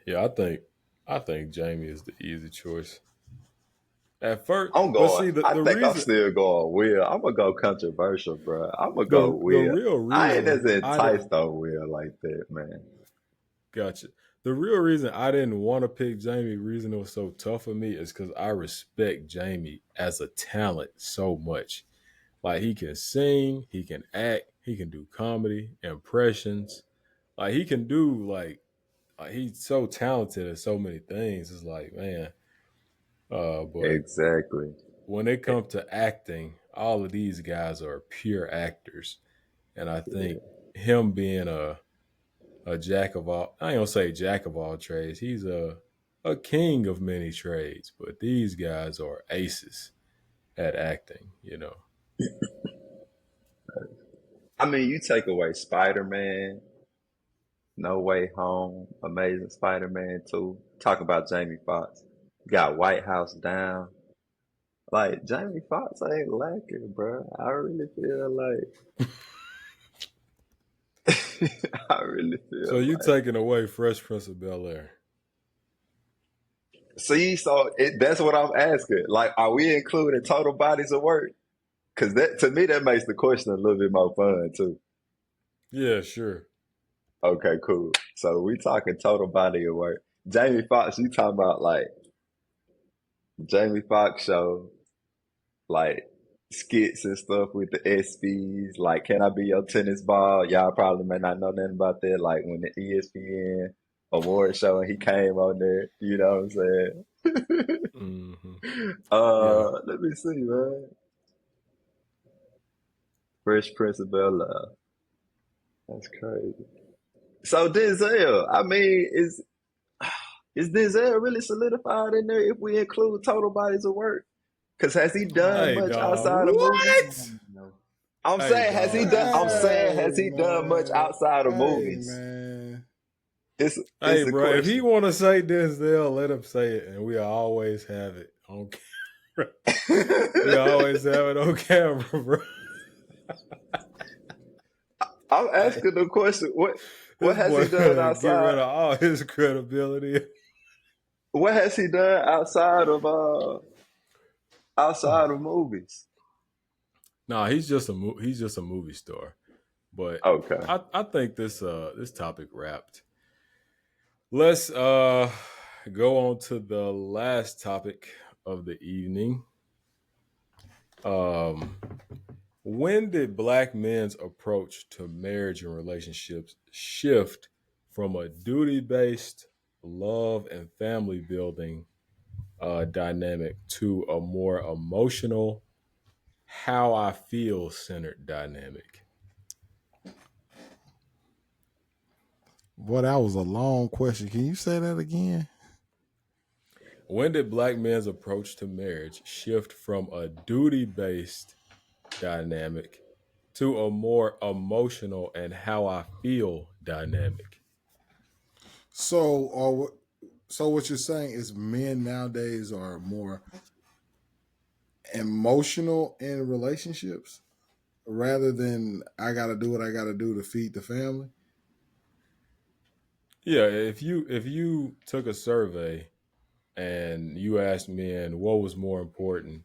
Yeah, I think Jamie is the easy choice. At first, I'm but going. see the, I the think I'm reason still going Will. I'm gonna go controversial, bro. I'm gonna go the Will. real I ain't reason as I didn't enticed on Will like that, man. gotcha. The real reason I didn't want to pick Jamie, reason it was so tough for me is because I respect Jamie as a talent so much. Like he can sing, he can act, he can do comedy, impressions. Like he can do like he's so talented at so many things. It's like, man. But Exactly. when it comes to acting, all of these guys are pure actors. And I think him being a jack of all, I ain't gonna say jack of all trades. He's a king of many trades, but these guys are aces at acting, you know. I mean, you take away Spider Man, No Way Home, Amazing Spider Man 2. Talk about Jamie Foxx. Got White House Down. Like Jamie Foxx ain't lacking, bro. I really feel like I really So feel you like. taking away Fresh Prince of Bel Air. See, that's what I'm asking. Like, are we including total bodies of work? Because that to me that makes the question a little bit more fun too. Yeah, sure. Okay, cool. So we talking total body of work. Jamie Foxx, you talking about like Jamie Foxx show, like skits and stuff with the SBs, like Can I Be Your Tennis Ball? Y'all probably may not know nothing about that. Like when the ESPN award show and he came on there, you know what I'm saying? Hmm. Yeah. Let me see, man. Fresh Prince of Bel-Air. That's crazy. So Denzel, I mean, is Denzel really solidified in there if we include total bodies of work? Because has he done Hey, much dog. outside of movies? What? no. I'm Hey, saying, has he dog. done? I'm saying, Hey has he done much man, outside of hey movies? man. It's Hey, a bro. If he question. want to say Denzel, let him say it, and we always have it on camera. We always have it on camera, bro. I'm Hey, asking the question. What this has boy he done finna get rid outside? of all his credibility. What has he done outside of movies? Nah, he's just a movie star. But Okay. I think this topic wrapped. Let's go on to the last topic of the evening. Um, when did black men's approach to marriage and relationships shift from a duty based love and family building dynamic to a more emotional, how I feel centered dynamic? Boy, that was a long question. Can you say that again? When did black men's approach to marriage shift from a duty-based dynamic to a more emotional and how I feel dynamic? So what you're saying is men nowadays are more emotional in relationships rather than I got to do what I got to do to feed the family. Yeah, if you took a survey and you asked men what was more important,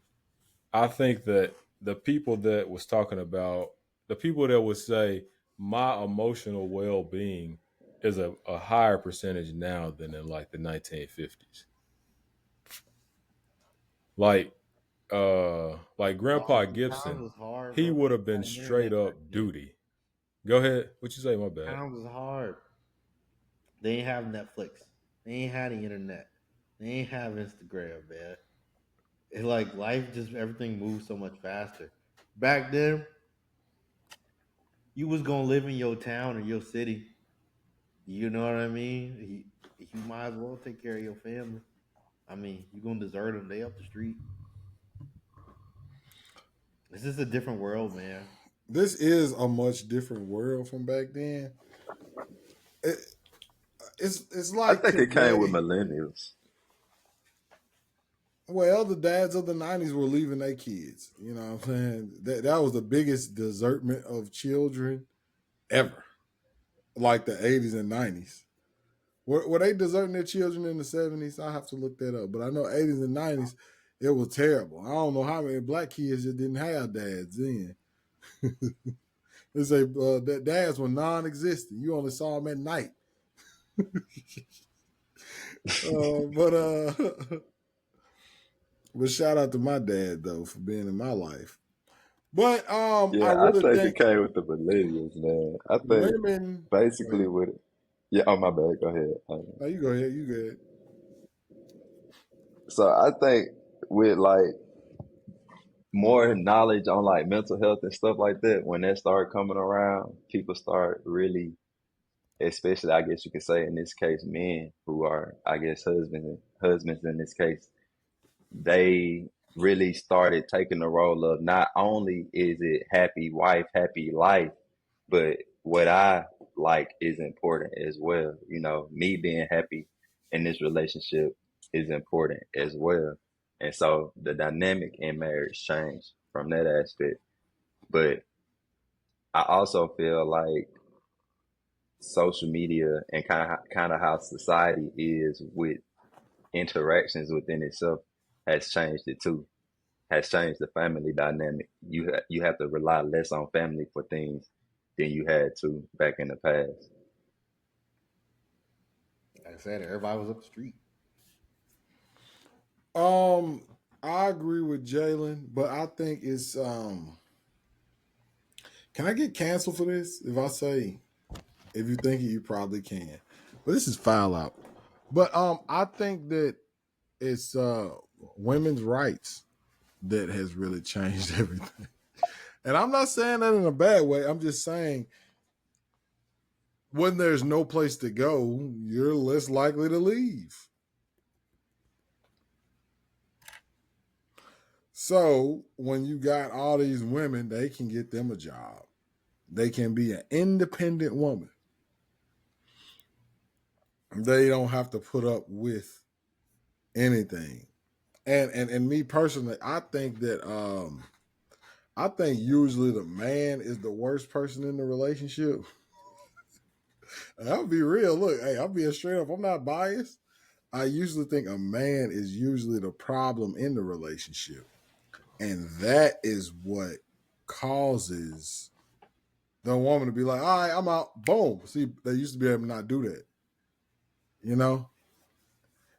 I think that the people that was talking about the people that would say my emotional well-being is a higher percentage now than in like the 1950s. Like Grandpa Times Gibson, was hard, he bro. would have Had been the straight internet back up then. duty. Go ahead. What you say? My bad. Times was hard. They ain't have Netflix. They ain't had the internet. They ain't have Instagram, man. It's like life just everything moves so much faster. Back then, you was gonna live in your town or your city. You know what I mean? You might as well take care of your family. I mean, you gonna desert them? They up the street. This is a different world, man. This is a much different world from back then. It, it's I like think it came with today. millennials. Well, the dads of the '90s were leaving their kids. You know what I'm saying? That was the biggest desertment of children ever. Like the '80s and '90s. Were they deserting their children in the '70s? I have to look that up. But I know '80s and '90s, it was terrible. I don't know how many black kids just didn't have dads then. They say that dads were non-existent. You only saw them at night. Uh, but uh, but shout out to my dad though for being in my life. But I Yeah, I really think it think came with the millennials, man. I think women. Go basically ahead. with it. Yeah, oh my bad. Go ahead. No, you go ahead. You good. So I think with like more knowledge on like mental health and stuff like that, when that start coming around, people start really, especially I guess you could say in this case, men who are I guess husbands in this case, they really started taking the role of not only is it happy wife, happy life, but what I like is important as well. You know, me being happy in this relationship is important as well. And so the dynamic in marriage changed from that aspect. But I also feel like social media and kind of how society is with interactions within itself has changed it too. Has changed the family dynamic. You have to rely less on family for things than you had to back in the past. Like I said, everybody was up the street. I agree with Jalen, but I think it's can I get canceled for this? If I say if you think it, you probably can. But this is foul out. But I think that it's women's rights that has really changed everything. And I'm not saying that in a bad way. I'm just saying when there's no place to go, you're less likely to leave. So when you got all these women, they can get them a job. They can be an independent woman. They don't have to put up with anything. And me personally, I think usually the man is the worst person in the relationship. I'll be real. Look, hey, I'm being straight up. I'm not biased. I usually think a man is usually the problem in the relationship. And that is what causes the woman to be like, all right, I'm out. Boom. See, they used to be able to not do that. You know?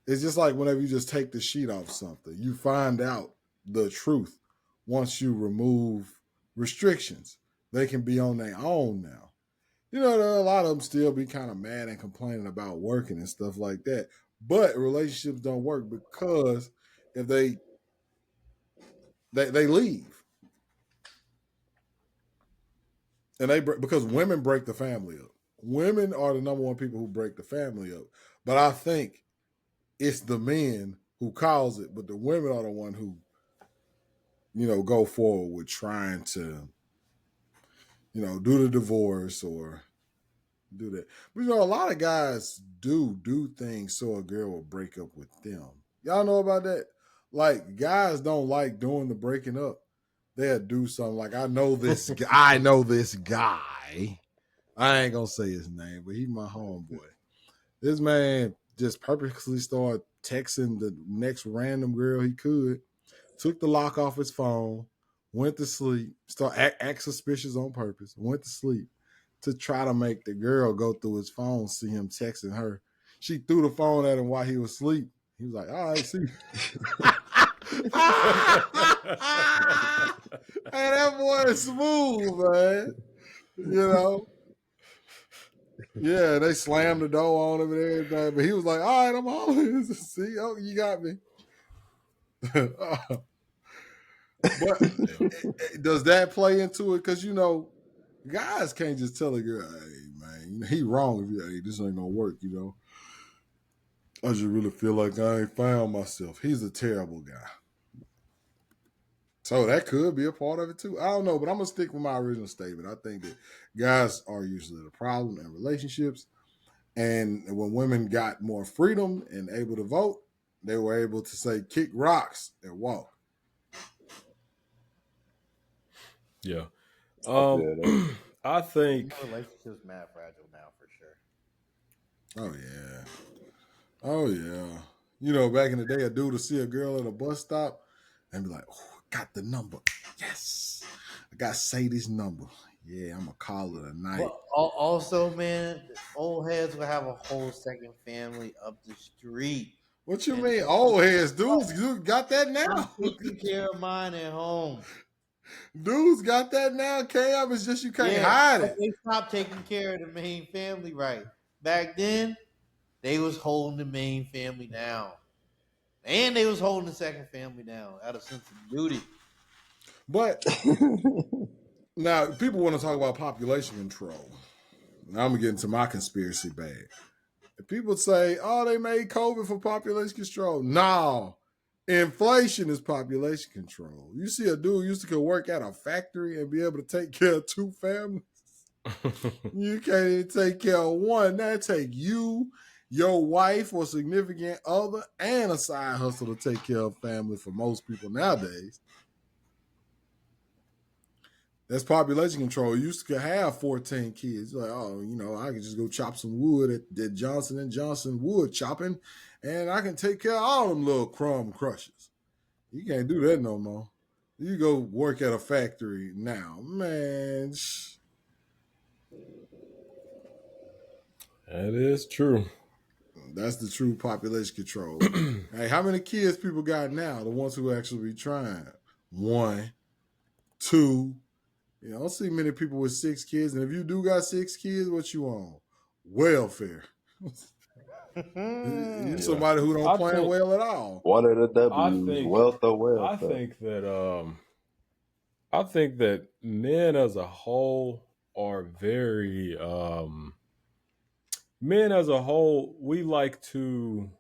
It's just like whenever you just take the sheet off something, you find out the truth once you remove restrictions. They can be on their own now. You know, there are a lot of them still be kind of mad and complaining about working and stuff like that. But relationships don't work because if they leave and because women break the family up. Women are the number one people who break the family up. But I think it's the men who cause it, but the women are the one who, go forward with trying to, do the divorce or do that. But a lot of guys do things so a girl will break up with them. Y'all know about that? Like guys don't like doing the breaking up. They'll do something like I know this guy. I ain't gonna say his name, but he's my homeboy. This man just purposely started texting the next random girl he could, took the lock off his phone, went to sleep, act suspicious on purpose, went to sleep to try to make the girl go through his phone, see him texting her. She threw the phone at him while he was asleep. He was like, all right, see. Hey, that boy is smooth, man. Yeah, they slammed the door on him and everything. But he was like, all right, I'm home. See, oh, you got me. But does that play into it? Because, guys can't just tell a girl, hey, man, he wrong if hey, this ain't going to work, I just really feel like I ain't found myself. He's a terrible guy. So that could be a part of it too. I don't know, but I'm going to stick with my original statement. I think that guys are usually the problem in relationships. And when women got more freedom and able to vote, they were able to say, kick rocks and walk. Yeah. I I think. Relationship's mad fragile now for sure. Oh yeah. Back in the day, a dude would see a girl at a bus stop and be like, "Oh, got the number. Yes, I got Sadie's number. Yeah, I'm gonna call her tonight." But also, man, old heads will have a whole second family up the street. What you And mean, old heads? Dudes got that I'm now. taking care of mine at home. Dudes got that now. Cam, it's just you can't Yeah, hide but it. they stopped taking care of the main family right. Back then, they was holding the main family down. And they was holding the second family down out of sense of duty. But now people want to talk about population control. Now I'm gonna get into my conspiracy bag. If people say, "Oh, they made COVID for population control," no, inflation is population control. You see a dude used to go work at a factory and be able to take care of two families. You can't even take care of one. That take you, your wife, or significant other, and a side hustle to take care of family for most people nowadays. That's population control. You used to have 14 kids. Like, oh, I can just go chop some wood at Johnson and Johnson wood chopping, and I can take care of all them little crumb crushers. You can't do that no more. You go work at a factory now, man. That is true. That's the true population control. Hey, how many kids people got now? The ones who actually be trying. 1, 2. I don't see many people with 6 kids. And if you do got 6 kids, what you on? Welfare. You somebody who don't I plan think. well at all. One of the I W's, think. wealth or I welfare. think that. I think that men as a whole are very. Men as a whole, we like to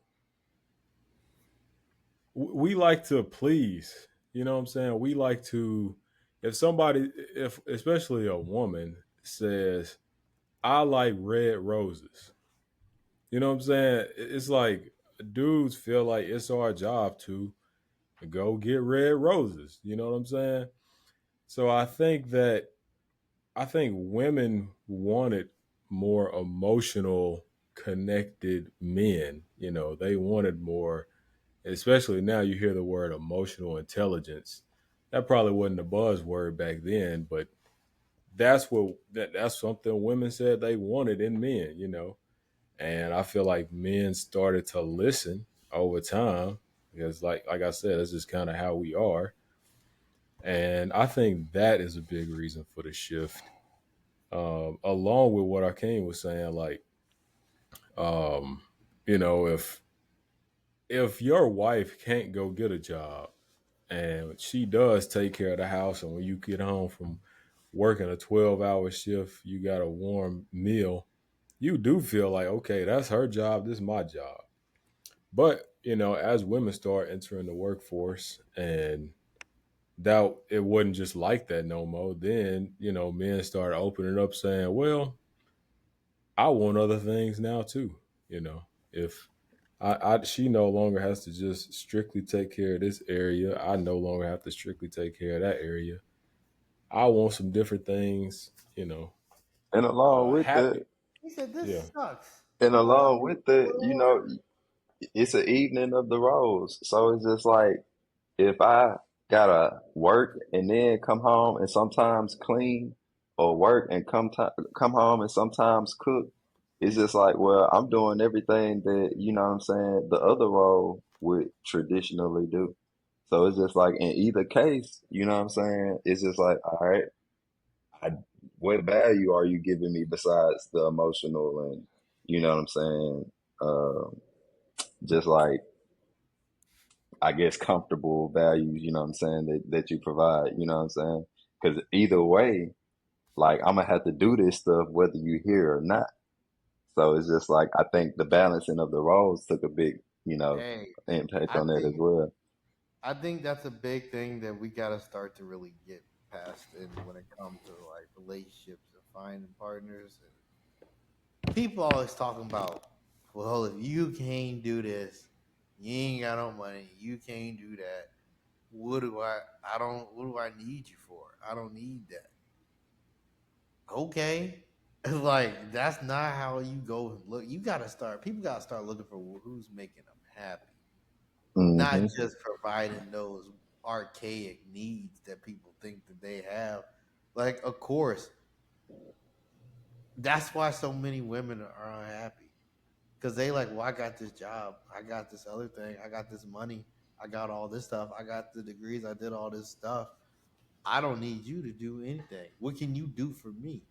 please. You know what I'm saying? We like to. If especially a woman says, "I like red roses," you know what I'm saying? It's like dudes feel like it's our job to go get red roses. You know what I'm saying? So I think women wanted more emotional, connected men. They wanted more, especially now you hear the word emotional intelligence. That probably wasn't a buzzword back then, but that's something women said they wanted in men. And I feel like men started to listen over time because like I said, that's just kind of how we are. And I think that is a big reason for the shift. Along with what Arcane was saying, like, um, if your wife can't go get a job and she does take care of the house, and when you get home from working a 12-hour shift, you got a warm meal, you do feel like, okay, that's her job, this is my job. But as women start entering the workforce and that it wasn't just like that no more, then, men started opening up saying, well, I want other things now too. If she no longer has to just strictly take care of this area, I no longer have to strictly take care of that area. I want some different things, And along with that, happy. He said, Yeah. "This sucks." and What? along with that, it's an evening of the roles. So it's just like if I gotta work and then come home and sometimes clean, or work and come home and sometimes cook, it's just like, well, I'm doing everything that, you know what I'm saying, the other role would traditionally do. So it's just like in either case, you know what I'm saying, it's just like, all right, I, what value are you giving me besides the emotional and, you know what I'm saying, just like, I guess, comfortable values, you know what I'm saying, that you provide, you know what I'm saying? Because either way, like, I'm gonna have to do this stuff whether you here or not. So it's just like, I think the balancing of the roles took a big, Hey, impact I on that as think well. I think that's a big thing that we got to start to really get past in when it comes to like relationships and finding partners. And people always talking about, well, if you can't do this, you ain't got no money. You can't do that. What do I? I don't. What do I need you for? I don't need that. Okay. Like that's not how you go and look. You gotta start. People gotta start looking for who's making them happy, not Hmm. just providing those archaic needs that people think that they have. Like, of course, that's why so many women are unhappy because they like, well, I got this job, I got this other thing, I got this money, I got all this stuff, I got the degrees, I did all this stuff. I don't need you to do anything. What can you do for me?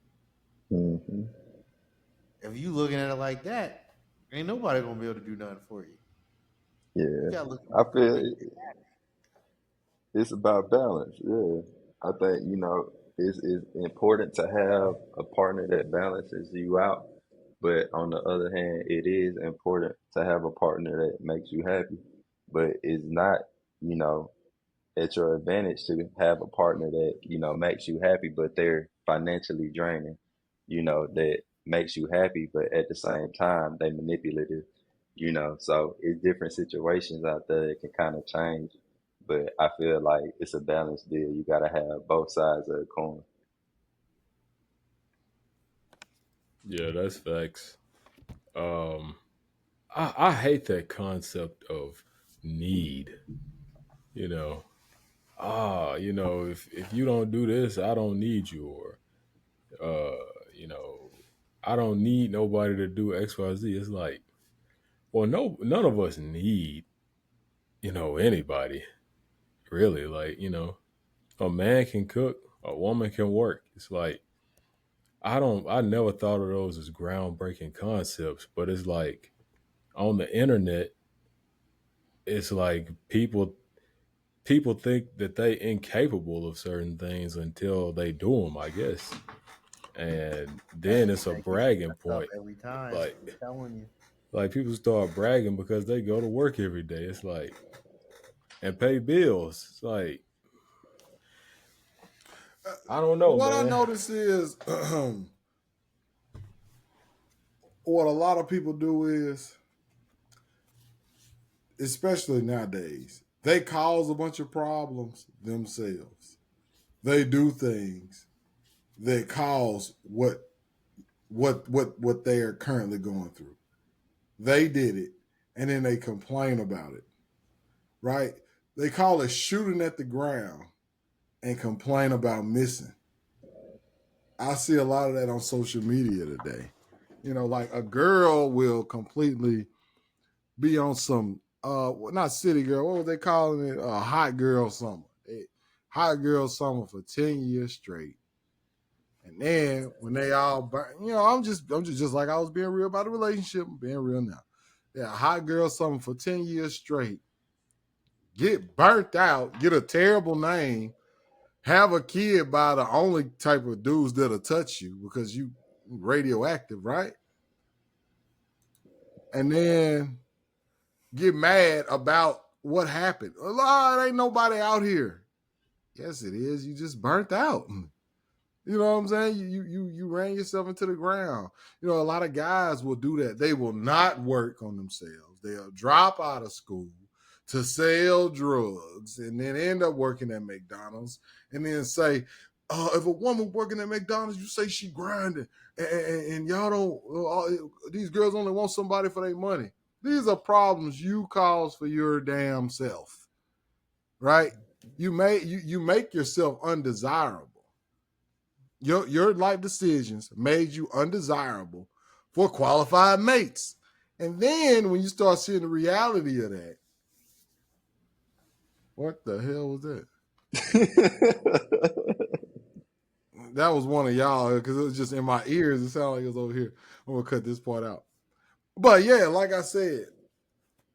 Hmm. If you looking at it like that, ain't nobody gonna be able to do nothing for you. You Yeah. gotta look I to feel make. it's about balance. Yeah. I think, it's important to have a partner that balances you out. But on the other hand, it is important to have a partner that makes you happy. But it's not, you know, at your advantage to have a partner that, makes you happy, but they're financially draining, that makes you happy, but at the same time, they manipulative, so it's different situations out there that can kind of change. But I feel like it's a balanced deal. You got to have both sides of the coin. Yeah, that's facts. Um, I hate that concept of need. You know, if you don't do this, I don't need you, or uh, you know, I don't need nobody to do X, Y, Z. It's like, well, no, none of us need, anybody really. Like, a man can cook, a woman can work. It's like I never thought of those as groundbreaking concepts, but it's like on the internet, it's like people think that they incapable of certain things until they do them, I guess. And then it's a They get bragging messed up point. every time. Like I'm telling you. like people start bragging because they go to work every day. It's like and pay bills. It's like I don't know, What I man. notice is what a lot of people do is, especially nowadays, they cause a bunch of problems themselves. They do things that cause what they are currently going through. They did it, and then they complain about it. Right? They call it shooting at the ground and complain about missing. I see a lot of that on social media today. Like a girl will completely be on some not city girl, what was they calling it? Hot girl summer. Hot girl summer for 10 years straight. And then when they all burn, I'm just like I was being real about the relationship, I'm being real now. Yeah, hot girl summer for 10 years straight. Get burnt out, get a terrible name, have a kid by the only type of dudes that'll touch you because you radioactive, right? And then get mad about what happened. Oh, it ain't nobody out here. Yes, it is. You just burnt out. You know what I'm saying? You ran yourself into the ground. You know, a lot of guys will do that. They will not work on themselves. They'll drop out of school to sell drugs and then end up working at McDonald's and then say, if a woman working at McDonald's, you say she grinding and y'all don't, these girls only want somebody for their money. These are problems you cause for your damn self, right? You make yourself undesirable. Your life decisions made you undesirable for qualified mates. And then when you start seeing the reality of that, what the hell was that? That was one of y'all because it was just in my ears. It sounded like it was over here. I'm gonna cut this part out. But yeah, like I said,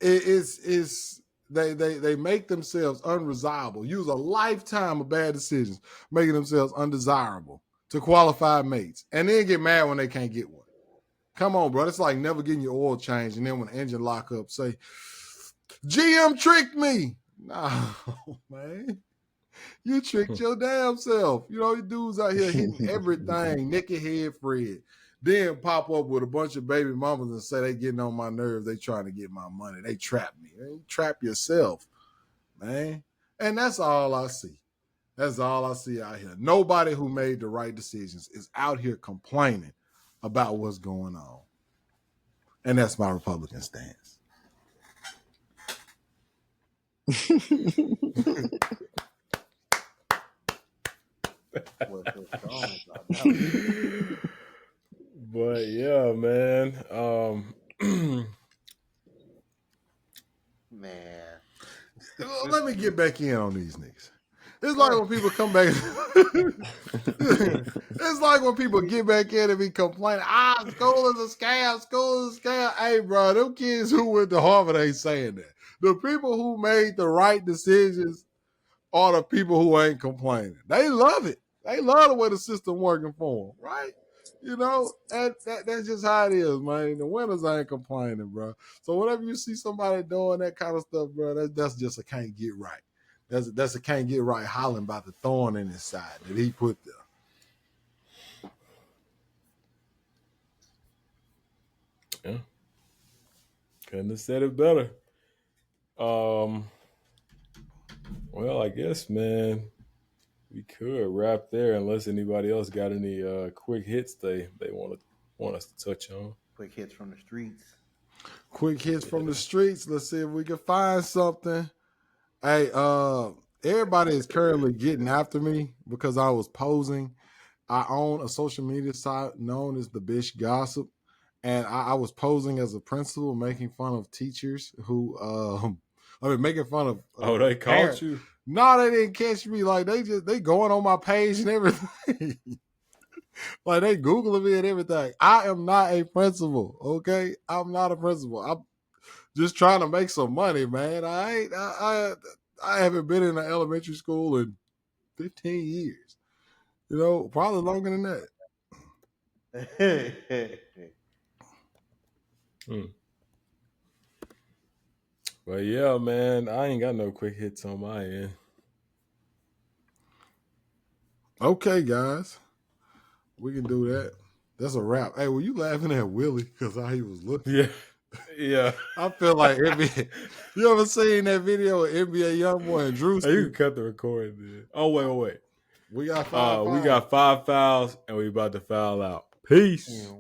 it's they make themselves unresolvable. Use a lifetime of bad decisions, making themselves undesirable to qualified mates, and then get mad when they can't get one. Come on, bro. It's like never getting your oil changed, and then when the engine lock up, say, GM tricked me. No, man. You tricked your damn self. You know, you dudes out here hitting everything, naked head Fred. Then pop up with a bunch of baby mamas and say they getting on my nerves. They trying to get my money. They trap me. You trap yourself, man. And that's all I see. That's all I see out here. Nobody who made the right decisions is out here complaining about what's going on. And that's my Republican stance. But yeah, man. Man. Let me get back in on these niggas. It's like when people come back. It's like when people get back in and be complaining, school is a scam, school is a scam. Hey, bro, them kids who went to Harvard ain't saying that. The people who made the right decisions are the people who ain't complaining. They love it. They love the way the system working for them, right? You know, that's just how it is, man. The winners ain't complaining, bro. So whenever you see somebody doing that kind of stuff, bro, that's just a can't get right. That's a can't get right hollering about the thorn in his side that he put there. Yeah. Couldn't have said it better. Well, I guess, man, we could wrap there unless anybody else got any quick hits they want us to touch on. Quick hits from the streets. Quick hits from the streets. Let's see if we can find something. Hey, everybody is currently getting after me because I was posing. I own a social media site known as the Bish Gossip, and I was posing as a principal, making fun of teachers who, making fun of. They caught parents. you? No, they didn't catch me. Like they going on my page and everything. Like they Googling me and everything. I am not a principal. Okay, I'm not a principal. I'm just trying to make some money, man. I haven't been in an elementary school in 15 years. You know, probably longer than that. But yeah, man, I ain't got no quick hits on my end. Okay, guys. We can do that. That's a wrap. Hey, were you laughing at Willie because how he was looking? Yeah. Yeah. I feel like NBA. You ever seen that video of NBA Youngboy and Drew? Hey, you can cut the recording, dude. Oh, wait. We got 5 fouls. We got 5 fouls, and we about to foul out. Peace.